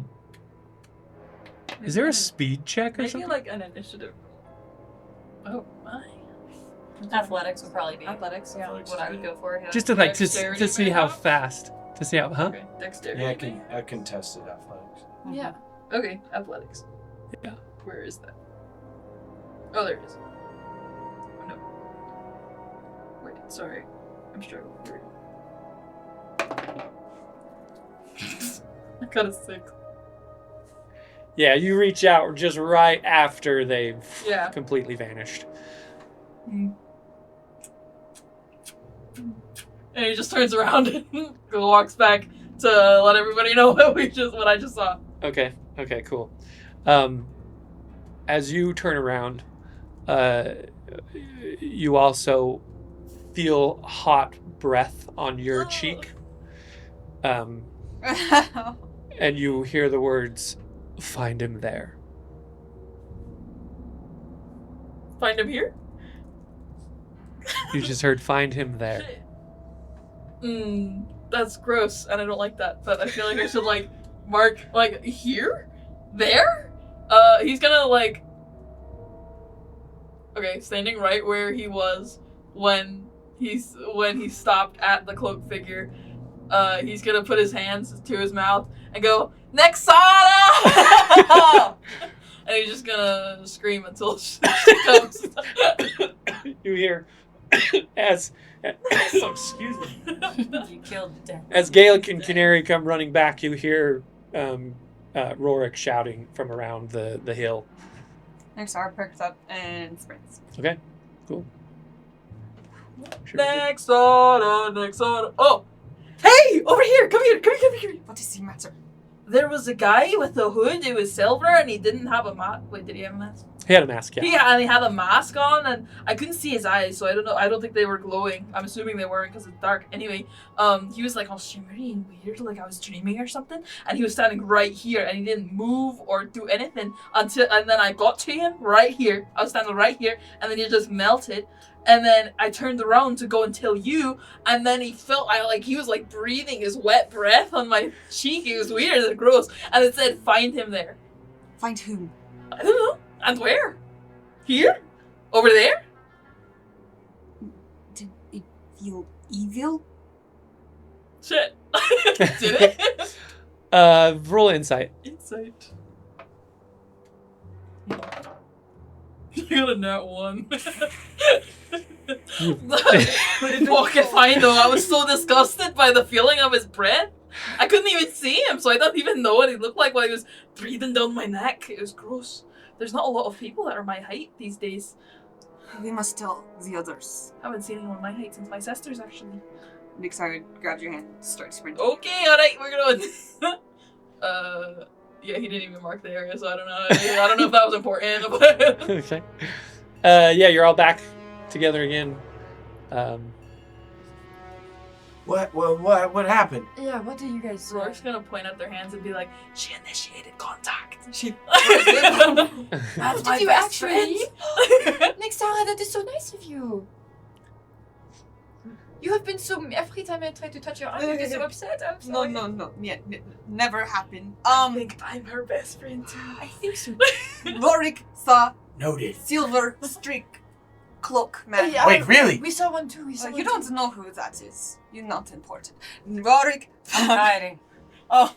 Is there a speed check or Maybe something? like an initiative. Oh my. Athletics would probably be Athletics, yeah. what I would go for. Yeah. Just to like to Dexterity see how perhaps? fast. To see how, huh? Okay, dexterity. Yeah, I can test it athletics. Yeah. Okay, athletics. Yeah. Where is that? Oh, there it is. Oh no. Wait, sorry. I'm struggling. Here we go. I got a 6. Yeah, you reach out just right after they've Yeah. completely vanished. And he just turns around and walks back to let everybody know what I just saw. Okay, cool. As you turn around, you also feel hot breath on your cheek. And you hear the words, "Find him there." Find him here? You just heard, "Find him there." That's gross, and I don't like that. But I feel like I should like mark like here, there. He's gonna like. Okay, standing right where he was when he stopped at the cloak figure. He's gonna put his hands to his mouth and go, Nyxara! And he's just gonna scream until she comes. You hear, excuse me. You killed the dead. As Galek and Canary come running back, you hear Roric shouting from around the hill. Nyxara perks up and sprints. Okay, cool. Sure. Nyxara. Oh! Hey! Over here! Come here! What does he matter? There was a guy with a hood, it was silver, and he didn't have a mask. Wait, did he have a mask? He had a mask, yeah. Yeah, and he had a mask on, and I couldn't see his eyes, so I don't know. I don't think they were glowing. I'm assuming they weren't because it's dark. Anyway, he was like all shimmery and weird, like I was dreaming or something. And he was standing right here, and he didn't move or do anything and then I got to him right here. I was standing right here, and then he just melted. And then I turned around to go and tell you, and then he felt he was like breathing his wet breath on my cheek. It was weird and gross. And it said, "Find him there." Find whom? I don't know. And where? Here? Over there? Did it feel evil? Shit. Did it? Roll insight. Insight. You got a nat 1. Walk and find though. I was so disgusted by the feeling of his breath. I couldn't even see him, so I don't even know what he looked like while he was breathing down my neck. It was gross. There's not a lot of people that are my height these days. We must tell the others. I haven't seen anyone my height since my sisters, actually. Nyxara grabs your hand and starts sprinting. Okay, alright, we're going. Yeah, he didn't even mark the area, so I don't know. I don't know if that was important. Okay. Yeah, you're all back together again. What happened? Yeah, what do you guys say? Roric's gonna point at their hands and be like, "She initiated contact." She. Did you actually? Nyxara, that is so nice of you. You have been so. Every time I try to touch your arm, you get so upset. I'm No, sorry. yeah, never happened. I think I'm her best friend too. I think so. Roric saw Noted. silver streak cloak man. Yeah, Wait, really? We saw one too. You don't know who that is. You're not important. Roric. Hiding. Oh.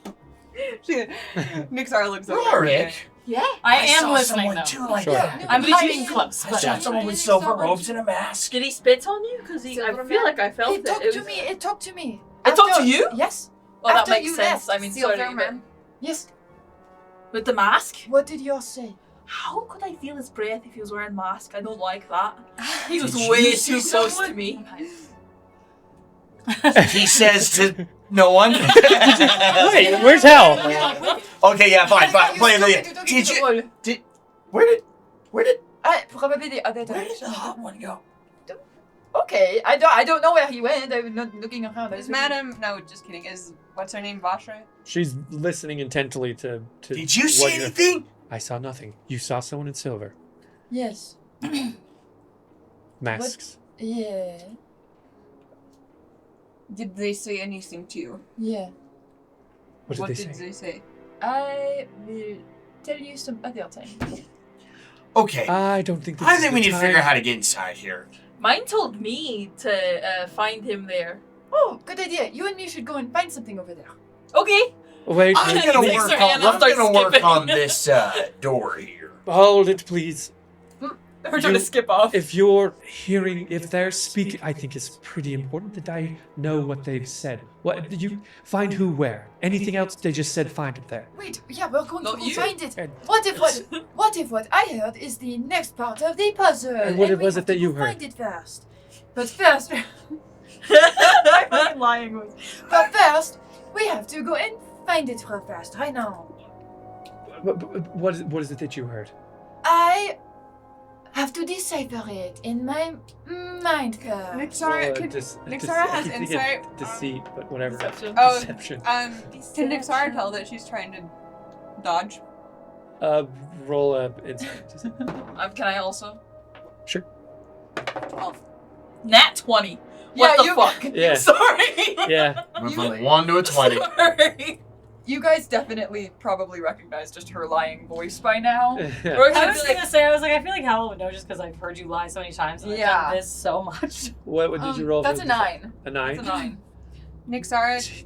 Nyxara looks over. Roric? Yeah. I am saw listening someone though. too like Sure. that. I'm I reaching mean, close. I But saw someone with Really silver someone- robes and a mask. Did he spit on you? Because I feel like I felt It talked it. to me. It talked to me. It talked to you? Yes. Well, that After makes you sense. left, I mean, Silver sorry, man. Yes. with the mask. What did yours say? How could I feel his breath if he was wearing a mask? I don't like that. He was Did way you too see close to someone? me. He says to no one. Wait, where's Hal? Okay, yeah, fine. You Play stupid, the. don't Did get you? the Where did? probably the other Where did direction. the hot one go? Okay, I don't know where he went. I was not looking around. I Is was looking- Madam? No, just kidding. What's her name? Vashra? She's listening intently to Did you what see you're- anything? I saw nothing. You saw someone in silver. Yes. Masks. Yeah. Did they say anything to you? Yeah. What did they say? say? I will tell you some other time. Okay. I don't think this I is think the we need to figure time. out how to get inside here. Mine told me to find him there. Oh, good idea. You and me should go and find something over there. Okay. Wait, I'm wait, gonna please. work Nyxara on. and I'm I'm gonna work skipping. on this door here. Hold it, please. We're trying to skip off. If you're hearing, if they're speaking, I think it's pretty important that I know what they've said. What did you find? Who? Where? Anything else? They just said find it there. Wait, yeah, we're going No, to go you. find it. And- What if what I heard is the next part of the puzzle? And what we was have it that to you go heard? Find it first. But first, I'm fucking lying. But first, we have to go and find it first, right now. What is it that you heard? I have to decipher it in my mind curve. Nyxara, Nyxara has insight. Deceit, but whatever. Deception. Oh, Deception. Can Nyxara tell that she's trying to dodge? Roll a insight. Can I also? Sure. 12. Nat 20. What the fuck? Yeah. Sorry. Yeah. Went from 1 to a 20. Sorry. You guys definitely probably recognize just her lying voice by now. Yeah. Or I she'd was be like, gonna say, I feel like Howell would know just because I've heard you lie so many times and I've Yeah. done this so much. What did you roll? That's for a this? 9. A 9? That's a 9. Nyxara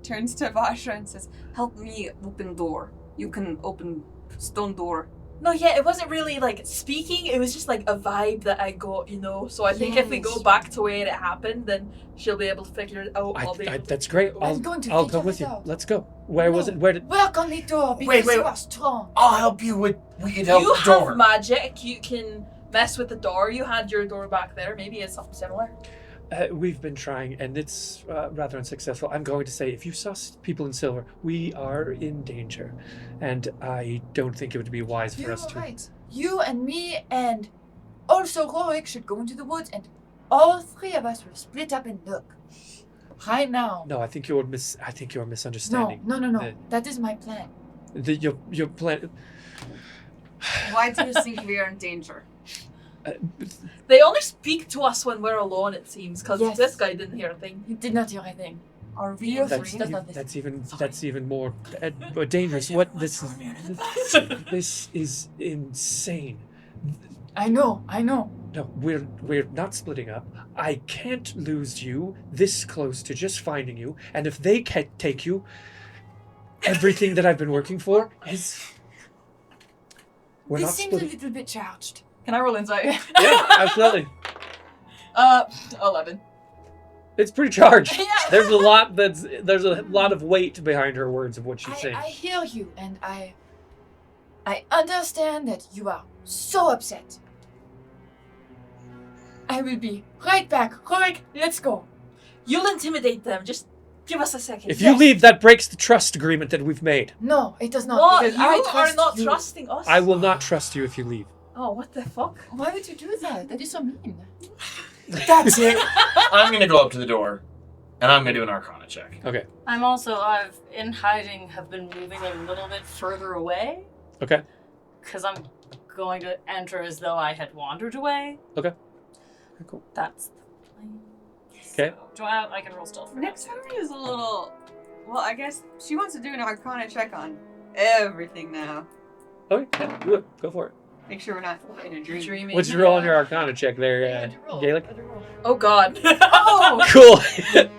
turns to Vashra and says, "Help me open door. You can open stone door." No, yeah, it wasn't really like speaking, it was just like a vibe that I got, you know. So I think if we go Yes. back to where it happened, then she'll be able to figure it out. I'll be able to That's great. I'm going to I'll figure come with it you. out. Let's go. Where was No. it? Where did? Work on the door because Wait. you are strong. I'll help you with. We can help You the door. have magic, you can mess with the door. You had your door back there, maybe it's something similar. We've been trying, and it's rather unsuccessful. I'm going to say, if you saw people in silver, we are in danger, and I don't think it would be wise for You us are to. right. You and me and also Roric should go into the woods and all three of us will split up and look. Right now. No, I think you're misunderstanding. No. That is my plan. Your plan. Why do you think we are in danger? They only speak to us when we're alone, it seems, because Yes. this guy didn't hear a thing. You did not hear anything. Are we You That's, three does not listen. that's even more dangerous. What this is insane. I know. No, we're not splitting up. I can't lose you this close to just finding you. And if they can't take you, everything that I've been working for is. We're This not seems a splitting. little bit charged. Can I roll insight? Yeah, absolutely. 11. It's pretty charged. Yeah. There's a lot of weight behind her words of what she's saying. I hear you and I understand that you are so upset. I will be right back. Roric, let's go. You'll intimidate them, just give us a second. If you leave, that breaks the trust agreement that we've made. No, it does not. What? Because You I are trust not you. trusting us? I will not trust you if you leave. Oh, what the fuck? Why would you do that? That is so mean. That's it. I'm gonna go up to the door, and I'm gonna do an Arcana check. Okay. I've in hiding, have been moving a little bit further away Okay. because I'm going to enter as though I had wandered away. Okay. Cool. That's the plan. Okay. So, I can roll stealth for next. Nyxara is a little. Well, I guess she wants to do an Arcana check on everything now. Okay. Yeah, do it. Go for it. Make sure we're not in a dream. Dreaming. What's your roll on your Arcana check there, Galek? Oh god. Oh! Cool.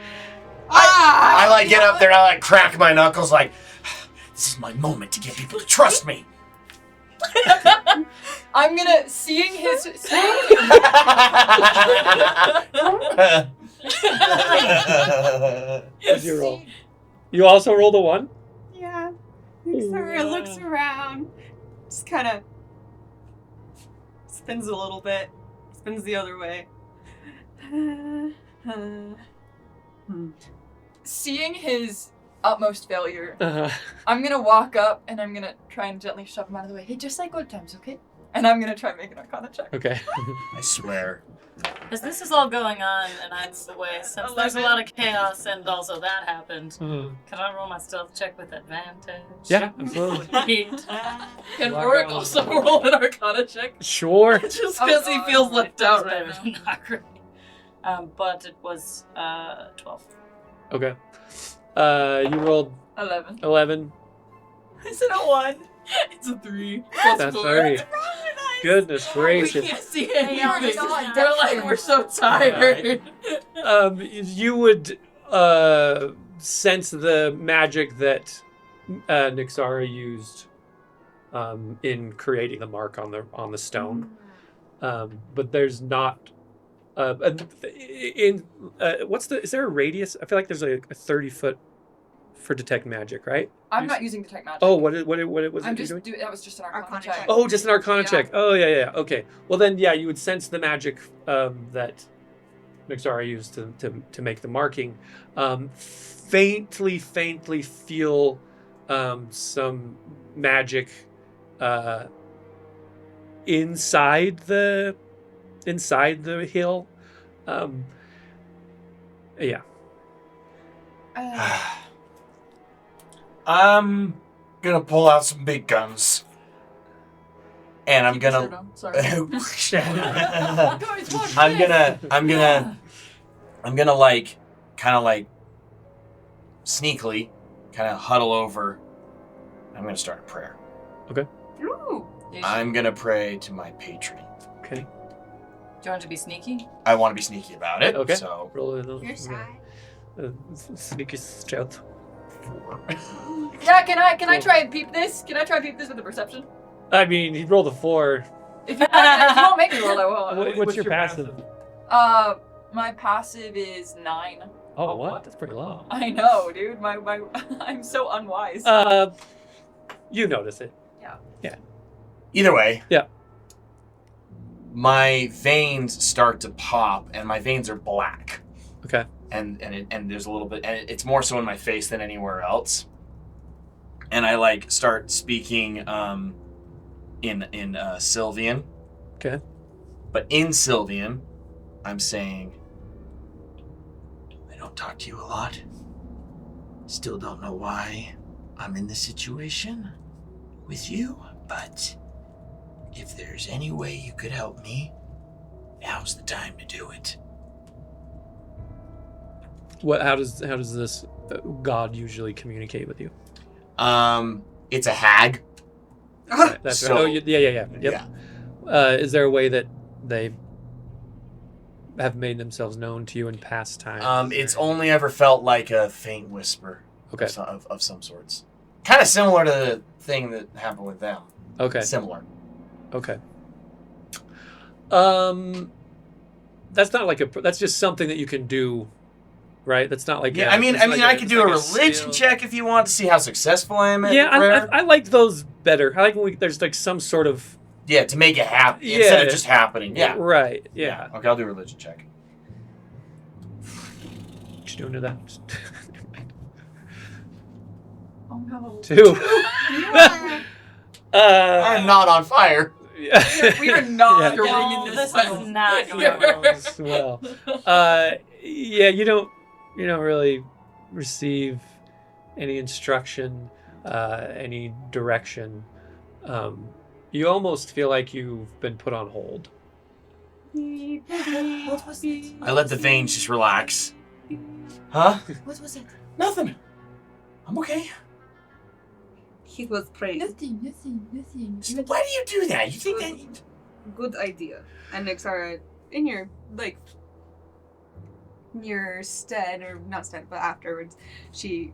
I like get up there, I like crack my knuckles, like this is my moment to get people to trust me. I'm gonna seeing him. What's your roll? You also rolled a 1? Yeah. Nyxara looks around, just kind of spins a little bit, spins the other way. Seeing his utmost failure, Uh-huh. I'm gonna walk up and I'm gonna try and gently shove him out of the way. Hey, just like old times, okay? And I'm gonna try and make an Arcana check. Okay. I swear. As this is all going on, and I'm away, since there's a lot of chaos and also that happened, can I roll my stealth check with advantage? Yeah, absolutely. Can Roric also roll an Arcana check? Sure. Just because he feels left out right now. Not great. But it was 12. Okay. You rolled 11. 11. Is it a 1? It's a 3. That's +4. 30. Goodness We gracious. can't see Yeah, anything. God, We're like, we're so tired. You would sense the magic that Nyxara used in creating the mark on the stone, but there's not. Is there a radius? I feel like there's a 30-foot for detect magic, right? I'm not using detect magic. Oh, what was I'm it just you're doing? that was just an Arcana Arcana check. check. Oh, just an Arcana Yeah. check. Oh, yeah. Okay. Well, then, yeah, you would sense the magic that Nyxara used to make the marking. Faintly feel some magic inside the hill. Yeah. I'm gonna pull out some big guns. And I'm Keep your gonna shirt on. Sorry. I'm gonna like kind of like sneakily kind of huddle over. I'm gonna start a prayer. Ooh. I'm gonna pray to my patron. Okay. Do you want to be sneaky? I want to be sneaky about it. Okay. So Roll a Your side. sneaky stealth. 4. Yeah, can I try and peep this? Can I try and peep this with the perception? I mean, he rolled a 4. If you won't make me roll, I will. What's your passive? My passive is 9. Oh, what? That's pretty low. I know, dude. My I'm so unwise. You notice it. Either way. Yeah. My veins start to pop, and my veins are black. Okay. And there's a little bit, and it's more so in my face than anywhere else. And I like start speaking in Sylvian. Okay. But in Sylvian, I'm saying, I don't talk to you a lot. Still don't know why I'm in this situation with you, but if there's any way you could help me, now's the time to do it. How does this god usually communicate with you? It's a hag. That's So- right. Oh, yeah. Yep. Is there a way that they have made themselves known to you in past times? It's only ever felt like a faint whisper. Okay. Of some sorts. Kind of similar to the thing that happened with them. Okay. Similar. Okay. That's not like that's just something that you can do, right? That's not like Yeah, I mean, I could do a religion skill. check if you want to see how successful I am at Yeah, the prayer. I like those better. I like when there's like some sort of Yeah, to make it happen Yeah. instead of just happening. Yeah. right. Yeah. Okay, I'll do a religion check. What you doing to that? Oh no. 2. I'm not on fire. We are not Yeah. going No, in this this is well. not going well. Well, yeah, you don't really receive any instruction, any direction. You almost feel like you've been put on hold. What was it? I let the veins just relax. Huh? What was it? Nothing. I'm okay. He was praised. Nothing. Why do you do that? You think that... Good idea. And Nyxara, in your stead, or not stead, but afterwards, she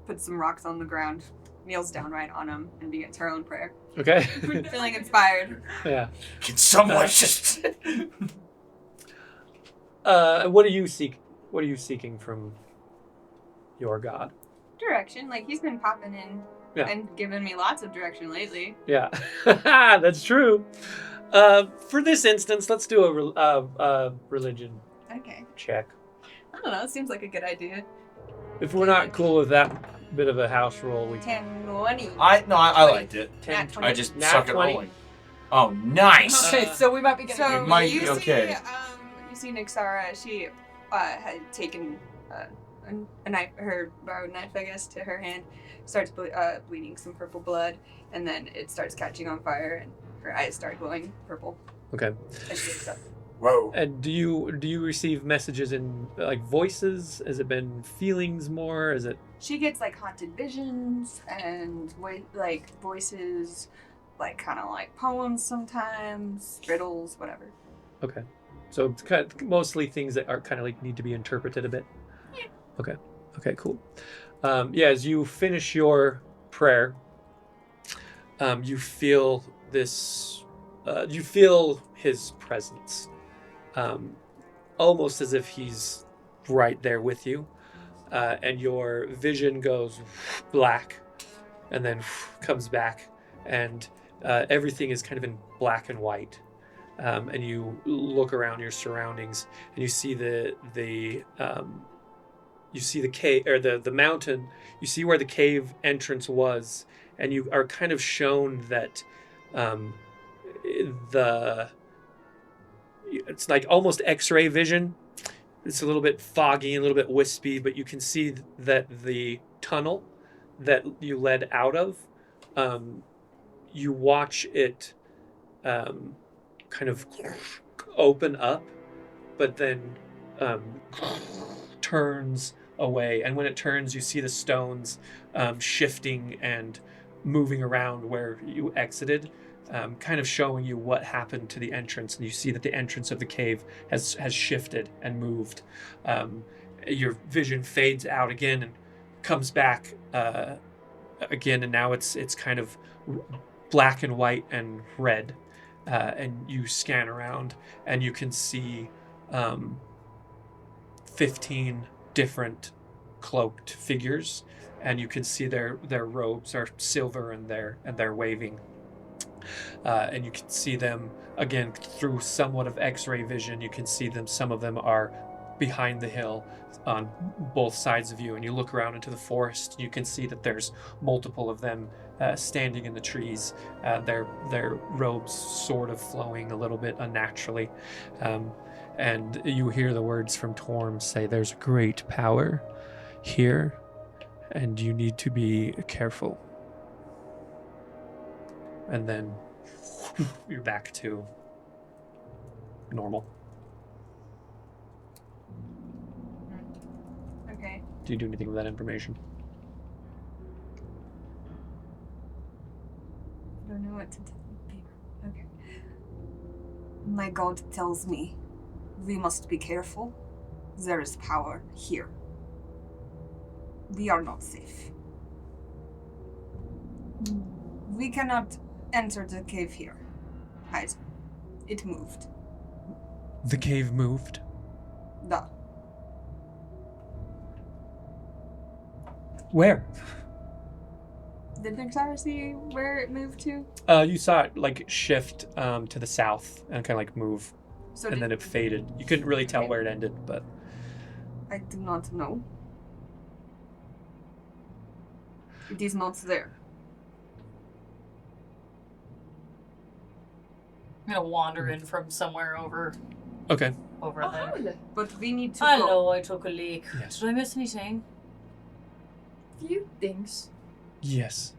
puts some rocks on the ground, kneels down right on them, and begins her own prayer. Okay. Feeling inspired. Yeah. Can someone just... What are you seeking from your god? Direction, like he's been popping in Yeah. and giving me lots of direction lately. Yeah, that's true. For this instance, let's do a religion Okay. check. I don't know, it seems like a good idea. If we're not cool with that bit of a house roll, we 10, 20. I liked it. 10, Nat I just Nat suck at 20. rolling. Oh, nice! Okay, so we might be getting. So It might you be okay. see Nyxara. She had taken a knife, her borrowed knife, I guess, to her hand. Starts bleeding some purple blood, and then it starts catching on fire, and her eyes start glowing purple. Okay. As she wakes up. Whoa. And do you receive messages in like voices? Has it been feelings more? Is it? She gets like haunted visions and like voices, like kind of like poems sometimes, riddles, whatever. Okay. So it's kind of mostly things that are kind of like need to be interpreted a bit. Yeah. Okay. Okay. Cool. Yeah. As you finish your prayer, you feel this. You feel his presence, almost as if he's right there with you, and your vision goes black, and then comes back, and everything is kind of in black and white. And you look around your surroundings, and you see the cave or the mountain. You see where the cave entrance was, and you are kind of shown that it's like almost X-ray vision. It's a little bit foggy, a little bit wispy, but you can see that the tunnel that you led out of, you watch it kind of open up, but then turns away. And when it turns, you see the stones shifting and moving around where you exited, kind of showing you what happened to the entrance. And you see that the entrance of the cave has shifted and moved. Your vision fades out again and comes back again, and now it's kind of black and white and red. And you scan around, and you can see 15 different cloaked figures, and you can see their robes are silver and they're waving. And you can see them again through somewhat of X-ray vision. You can see them. Some of them are behind the hill on both sides of you, and you look around into the forest, and you can see that there's multiple of them standing in the trees, their robes sort of flowing a little bit unnaturally, and you hear the words from Torm say, "There's great power here, and you need to be careful." And then you're back to normal. Okay. Do you do anything with that information? I don't know what to tell people. Okay. My god tells me we must be careful. There is power here. We are not safe. We cannot enter the cave here. It moved. The cave moved? Da. Where? Did Nyxara see where it moved to? You saw it like shift to the south and kind of like move, So and then it faded. You couldn't really tell where it ended, but I do not know. It is not there. I'm gonna wander in from somewhere over okay. there. But we need to go. Hello, I took a leak. Yes. Did I miss anything? Few things. Yes.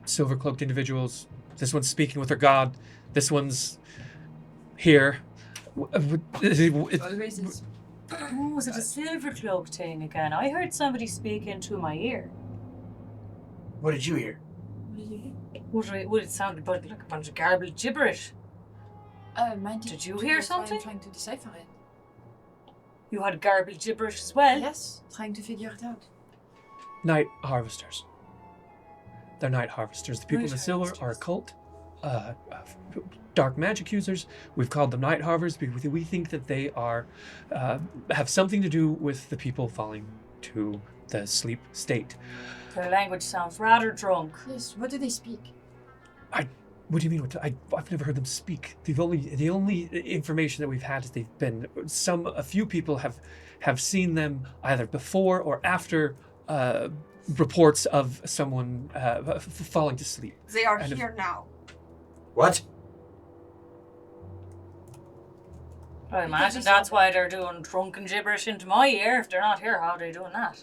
Silver cloaked individuals. This one's speaking with her god. This one's here. Always is. Oh, was it a silver cloak thing again? I heard somebody speak into my ear. What did you hear? What it sounded like a bunch of garbled gibberish. Mine Did you hear something? Trying to decipher it. You had garbled gibberish as well? Yes, trying to figure it out. Night harvesters. They're night harvesters. The people Night in the silver are a harvesters. cult. Dark magic users. We've called them night harvesters because we think that they are have something to do with the people falling to the sleep state. Their language sounds rather drunk. Yes, what do they speak? What do you mean? I've never heard them speak. The only information that we've had is they've been a few people have seen them either before or after reports of someone falling to sleep. They are And here now. What? I imagine that's why they're doing drunken gibberish into my ear. If they're not here, how are they doing that?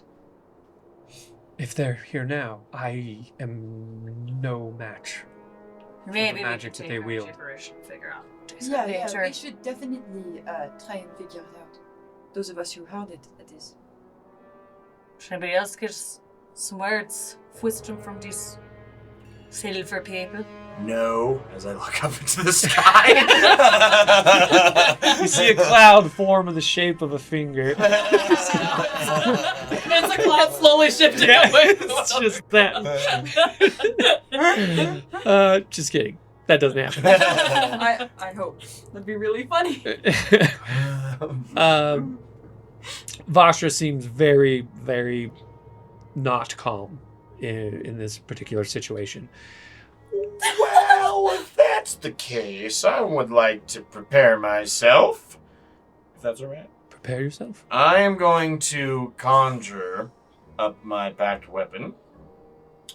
If they're here now, I am no match. Maybe we magic can that take they our wield. gibberish and figure out what they Yeah, said yeah, later. we should definitely try and figure it out. Those of us who heard it, that is. Should anybody else get some words? Wisdom from these silver people? No, as I look up into the sky. You see a cloud form of the shape of a finger. It's a cloud slowly shifting away. It's just that. Just kidding. That doesn't happen. I hope. That'd be really funny. Vashra seems very, very not calm in this particular situation. Well, if that's the case, I would like to prepare myself. If that's all right. Prepare yourself. I am going to conjure up my packed weapon.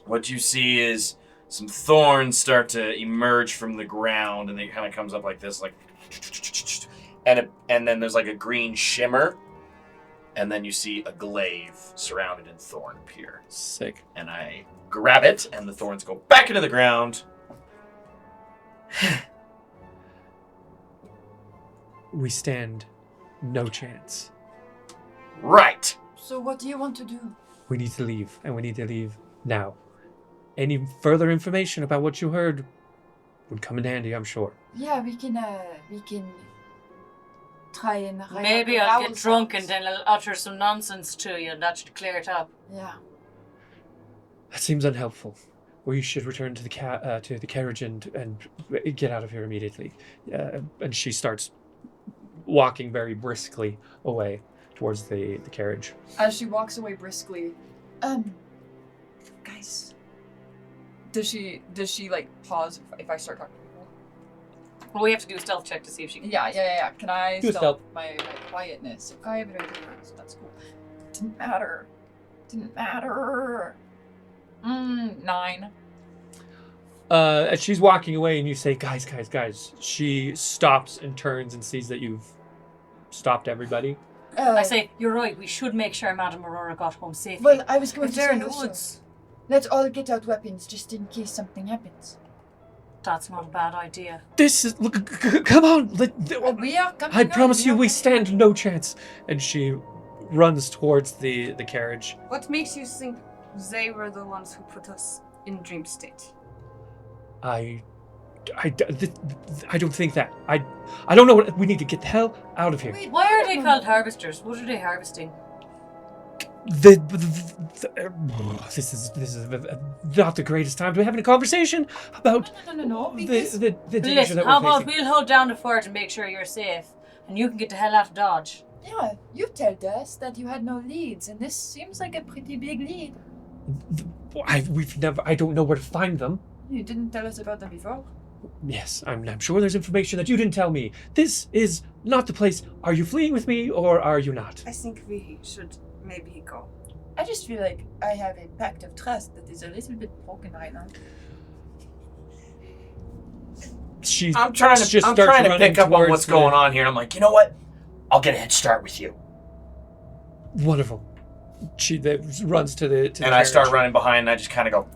What you see is some thorns start to emerge from the ground, and it kind of comes up like this, like, and then there's like a green shimmer, and then you see a glaive surrounded in thorn appear. Sick. And I grab it, and the thorns go back into the ground. We stand no chance. Right. So what do you want to do? We need to leave, and we need to leave now. Any further information about what you heard would come in handy, I'm sure. Yeah, we can try and write Maybe out I'll the get drunk sounds. and then I'll utter some nonsense to you, and that should clear it up. Yeah. That seems unhelpful. We should return to the carriage and get out of here immediately. And she starts walking very briskly away towards the carriage. As she walks away briskly, guys, does she like pause if I start talking to people? Well, we have to do a stealth check to see if she can. Yeah. Can I Do a stealth. my quietness? Okay, but that's cool. Didn't matter. 9. As she's walking away and you say, guys, she stops and turns and sees that you've stopped everybody. I say, you're right, we should make sure Madam Marora got home safely. Well, I was going if to they're say in the also, woods, let's all get out weapons just in case something happens. that's not a bad idea. This is, look, come on. We are coming I on, promise you, are we coming stand no chance. And she runs towards the carriage. What makes you think they were the ones who put us in dream state? I don't think that. I don't know what, we need to get the hell out of here. Wait, Why are they called harvesters? What are they harvesting? This is not the greatest time to be having a conversation about No. the danger Listen, that how we're about facing. we'll hold down the fort and make sure you're safe, and you can get the hell out of Dodge. Yeah, you told us that you had no leads, and this seems like a pretty big lead. I don't know where to find them. You didn't tell us about them before. Yes, I'm sure there's information that you didn't tell me. This is not the place. Are you fleeing with me or are you not? I think we should maybe go. I just feel like I have a pact of trust that is a little bit broken right now. I'm trying to pick up on what's going on here, and I'm like, you know what? I'll get a head start with you. Wonderful. She runs to the And I start running behind, and I just kind of go.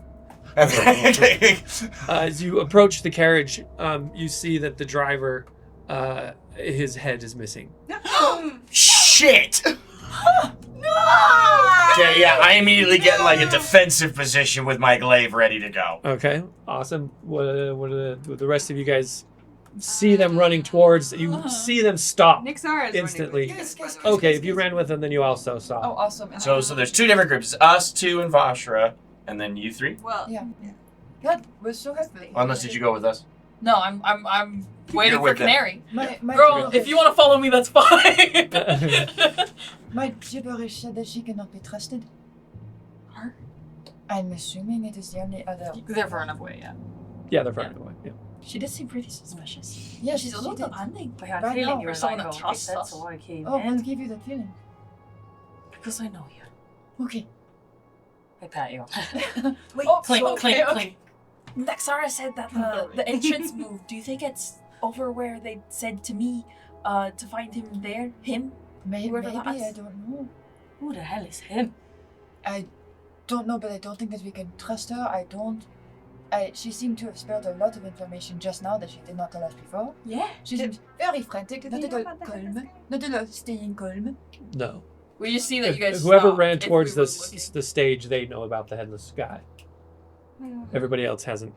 As you approach the carriage, you see that the driver, his head is missing. Shit! Yeah, I immediately get in like a defensive position with my glaive ready to go. Okay, awesome. What are the rest of you guys see them running towards? You see them stop Nyxara is instantly. running with us, by the way. Okay, if you ran with them, then you also saw. Oh, awesome. And So there's two different groups: us two and Vashra, and then you three. Well, Yeah. God, we're so happy. Unless did you go with us? no, I'm waiting You're for with them. Canary. My Girl, if you want to follow me, that's fine. My gibberish said that she cannot be trusted. Her? I'm assuming it is the only other. They're far enough away, yeah. Yeah, they're running away. Yeah. She did seem pretty suspicious. Yeah, She's a little did. demanding. I had a Right feeling now, you were someone like, that I trusts said us. so I came Oh, in. what gave you that feeling? Because I know you. Okay. I pat you. Wait, Clink, okay, clink, okay. clink. Nyxara said that the entrance moved. Do you think it's over where they said to me to find him there? Him? Maybe, Whoever maybe that is. I don't know. Who the hell is him? I don't know, but I don't think that we can trust her. She seemed to have spilled a lot of information just now that she did not tell us before. Yeah. She seemed very frantic, did not they at know all about the calm, Harveters? not at all staying calm. No. We just see that you guys. Whoever stopped ran if towards we were the looking. the stage, they know about the headless guy. Hmm. Everybody else hasn't.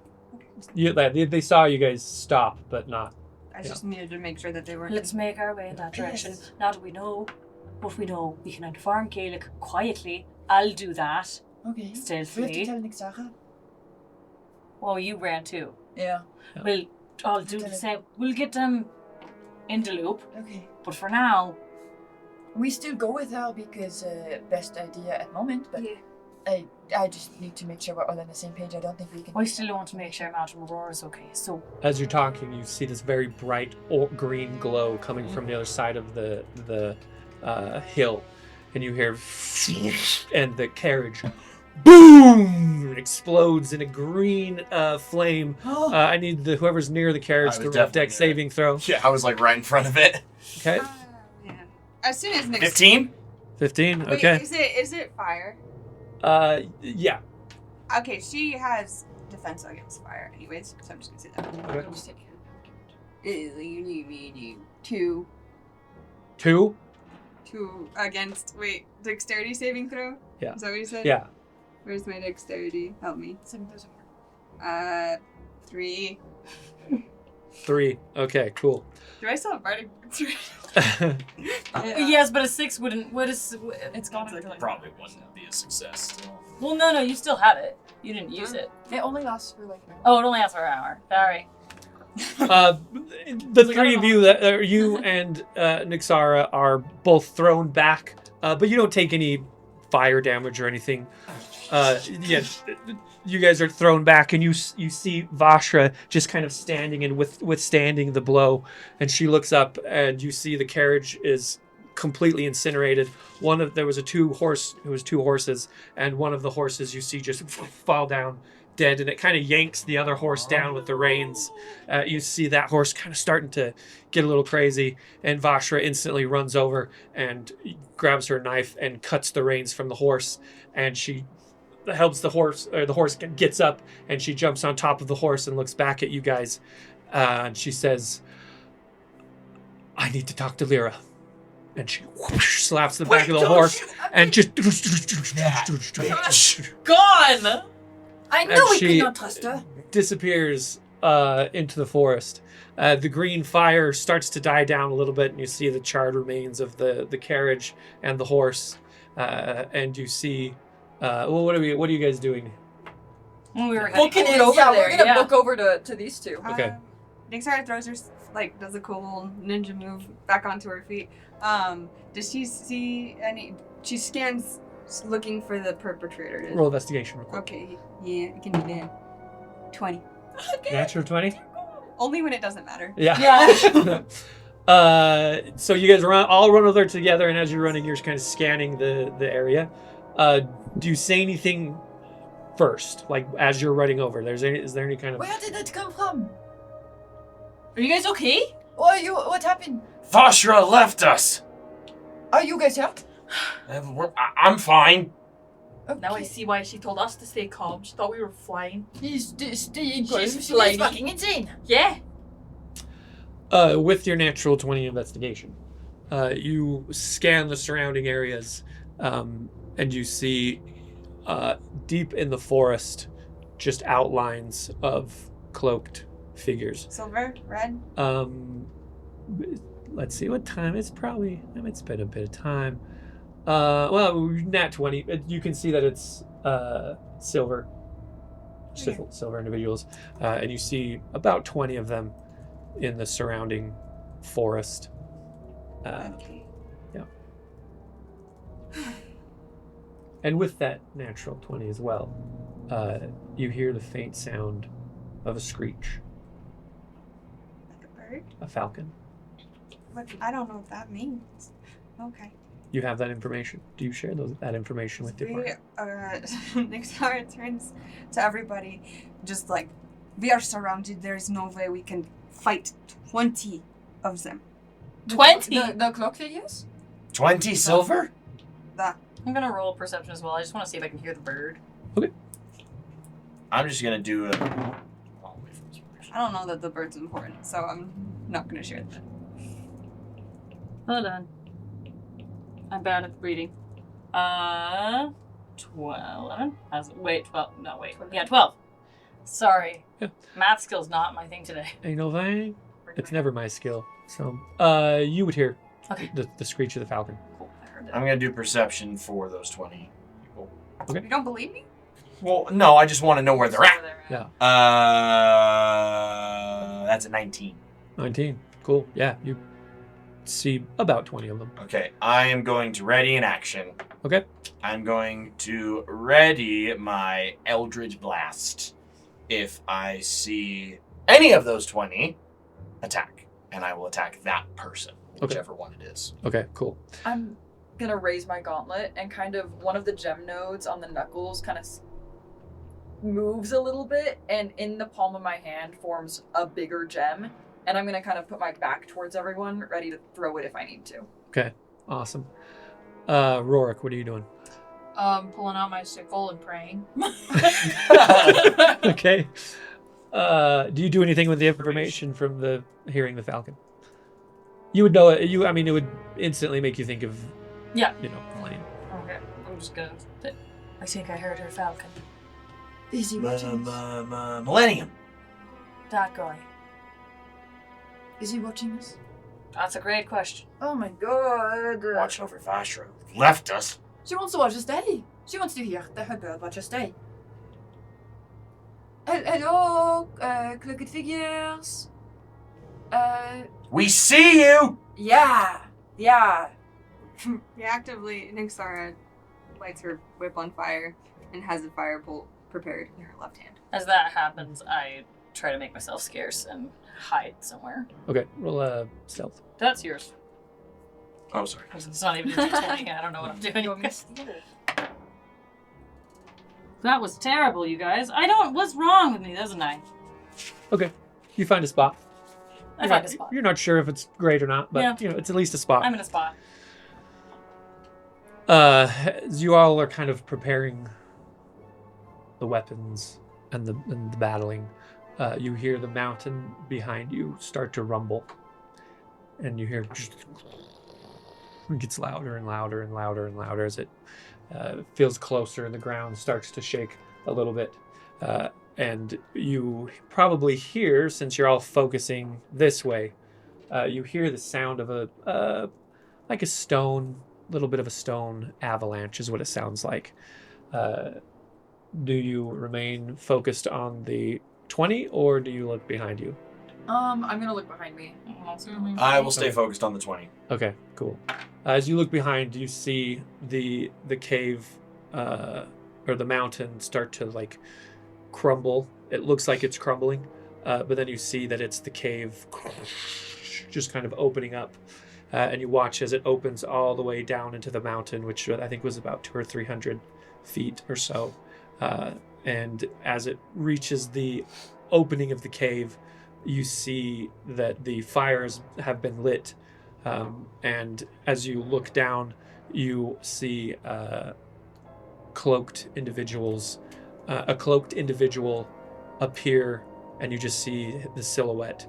They saw you guys stop, but not. I just needed to make sure that they weren't. Let's make our way in that direction. Yes. Now that we know what we know, we can inform Galek quietly. I'll do that. Okay. We have to Stealthily. tell Nyxara. Well, you ran too. Yeah. We'll all do the same. We'll get them in the loop. Okay. But for now, We still go with her because best idea at moment, but Yeah. I just need to make sure we're all on the same page. I don't think we can. I still want to make sure Madam Marora is okay. So As you're talking, you see this very bright green glow coming from the other side of the hill, and you hear, and the carriage, boom, it explodes in a green flame. I need whoever's near the carriage I to was roll definitely deck saving throw. Yeah, I was like right in front of it. Okay, Yeah. As soon as Nyx. 15? 15. Wait, Okay. is it fire? Yeah. Okay, she has defense against fire, anyways. So I'm just gonna say that. Okay. Just take you need me 2 2. against dexterity saving throw? Yeah. Is that what you said? Yeah. Where's my dexterity? Help me. 3. 3. Okay. Cool. Do I still have bardic? yes, but a 6 wouldn't. What is? It's gone. Probably wouldn't be a success still. Well, no, you still have it. You didn't use it. It only lasts for like. Oh, it only lasts for an hour. Sorry. The three of you, you and Nyxara, are both thrown back, but you don't take any fire damage or anything. You guys are thrown back, and you see Vashra just kind of standing and withstanding the blow. And she looks up, and you see the carriage is completely incinerated. There was two horses, and one of the horses you see just fall down dead, and it kind of yanks the other horse down with the reins. You see that horse kind of starting to get a little crazy, and Vashra instantly runs over and grabs her knife and cuts the reins from the horse, and she helps the horse, or the horse gets up, and she jumps on top of the horse and looks back at you guys, and she says, "I need to talk to Lyra." And she slaps the back of the horse and just Gone! I knew And we she could not trust her. disappears into the forest. The green fire starts to die down a little bit, and you see the charred remains of the carriage and the horse. And you see, what are you guys doing? We were Booking heading it over Yeah, there. we're gonna yeah. book over to these two. Okay. Nyxara throws her, does a cool little ninja move back onto her feet. Does she see any? She scans looking for the perpetrator. Roll investigation. Real quick. Okay, yeah, we can do that. 20. Natural 20. Only when it doesn't matter. Yeah. So you guys all run over together, and as you're running, you're kind of scanning the area. Do you say anything first, like as you're running over? Is there any kind of? Where did that come from? Are you guys okay? What happened? Vashra left us. Are you guys hurt? I'm fine. Okay. Now I see why she told us to stay calm. She thought we were flying. He's staying calm. She's She's flighty. fucking insane. Yeah. With your natural 20 investigation, you scan the surrounding areas, and you see deep in the forest just outlines of cloaked figures. Silver, red. Let's see what time. It's been a bit of time. Well, nat 20. You can see that it's silver. Silver individuals, and you see about 20 of them in the surrounding forest. Okay. Yeah. And with that natural 20 as well, you hear the faint sound of a screech. Like a bird? A falcon. What? I don't know what that means. Okay. You have that information. Do you share that information with your partner? Nyxara turns to everybody, just We are surrounded. There is no way we can fight 20 of them. 20? The clock figures? 20 silver? I'm gonna roll perception as well. I just want to see if I can hear the bird. I'm just gonna do a. I don't know that the bird's important, so I'm not going to share that. Hold on. I'm bad at reading. 12. 11? Wait, 12. No, wait. Yeah, 12. Sorry. Yeah. Math skill's not my thing today. You know, it's never my skill. So, you would hear Okay. the screech of the falcon. Cool. I heard that. I'm gonna do perception for those 20 people. You don't believe me? Well, no, I just want to know where they're at. Yeah. That's a 19. 19. Cool. Yeah, you see about 20 of them. Okay, I am going to ready an action. Okay. I'm going to ready my Eldritch Blast. If I see any of those 20, attack. And I will attack that person, whichever one it is. Okay, cool. I'm gonna raise my gauntlet and kind of one of the gem nodes on the knuckles kind of moves a little bit, and in the palm of my hand forms a bigger gem, and I'm gonna kind of put my back towards everyone, ready to throw it if I need to. Okay, awesome. Roric, what are you doing? Pulling out my sickle and praying. Okay. Do you do anything with the information from hearing the falcon? You would know it. It would instantly make you think of. Yeah. Elaine. Okay. I'm just gonna. I think I heard her falcon. Is he watching us? Millennium. That guy. Is he watching us? That's a great question. Oh my god. Watch over Vashra. Left us. She wants to watch us stay. She wants to hear her bird watch us stay. Hello, Crooked Figures. We see you! Yeah. Reactively, Nyxara lights her whip on fire and has a firebolt prepared in her left hand. As that happens, I try to make myself scarce and hide somewhere. Okay, roll stealth. That's yours. Oh, sorry. It's not even a D20. I don't know what I'm doing. You want me to steal it? That was terrible, you guys. What's wrong with me? That was a 9. Okay, you find a spot. I found a spot. You're not sure if it's great or not, but it's at least a spot. I'm in a spot. As you all are kind of preparing the weapons and the battling, you hear the mountain behind you start to rumble, and you hear it gets louder and louder and louder and louder as it feels closer, and the ground starts to shake a little bit. And you probably hear, since you're all focusing this way, you hear the sound of a little bit of a stone avalanche is what it sounds like. Do you remain focused on the 20, or do you look behind you? I'm gonna look behind me. I will stay focused on the 20. Okay, cool. As you look behind, you see the cave or the mountain start to crumble. It looks like it's crumbling, but then you see that it's the cave just kind of opening up, and you watch as it opens all the way down into the mountain, which I think was about 200 or 300 feet or so. And as it reaches the opening of the cave, you see that the fires have been lit, and as you look down, you see cloaked individuals. A cloaked individual appear, and you just see the silhouette.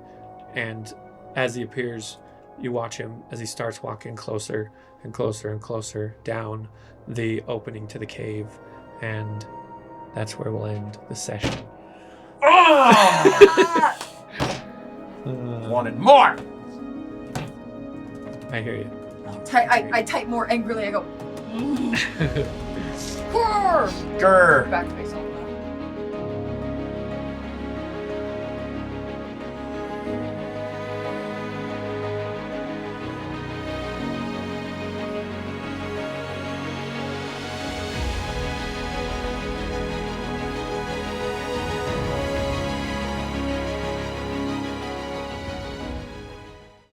And as he appears, you watch him as he starts walking closer and closer and closer down the opening to the cave. And that's where we'll end the session. Oh! Wanted more! I hear you. I type more angrily. I go, Grr! back to myself.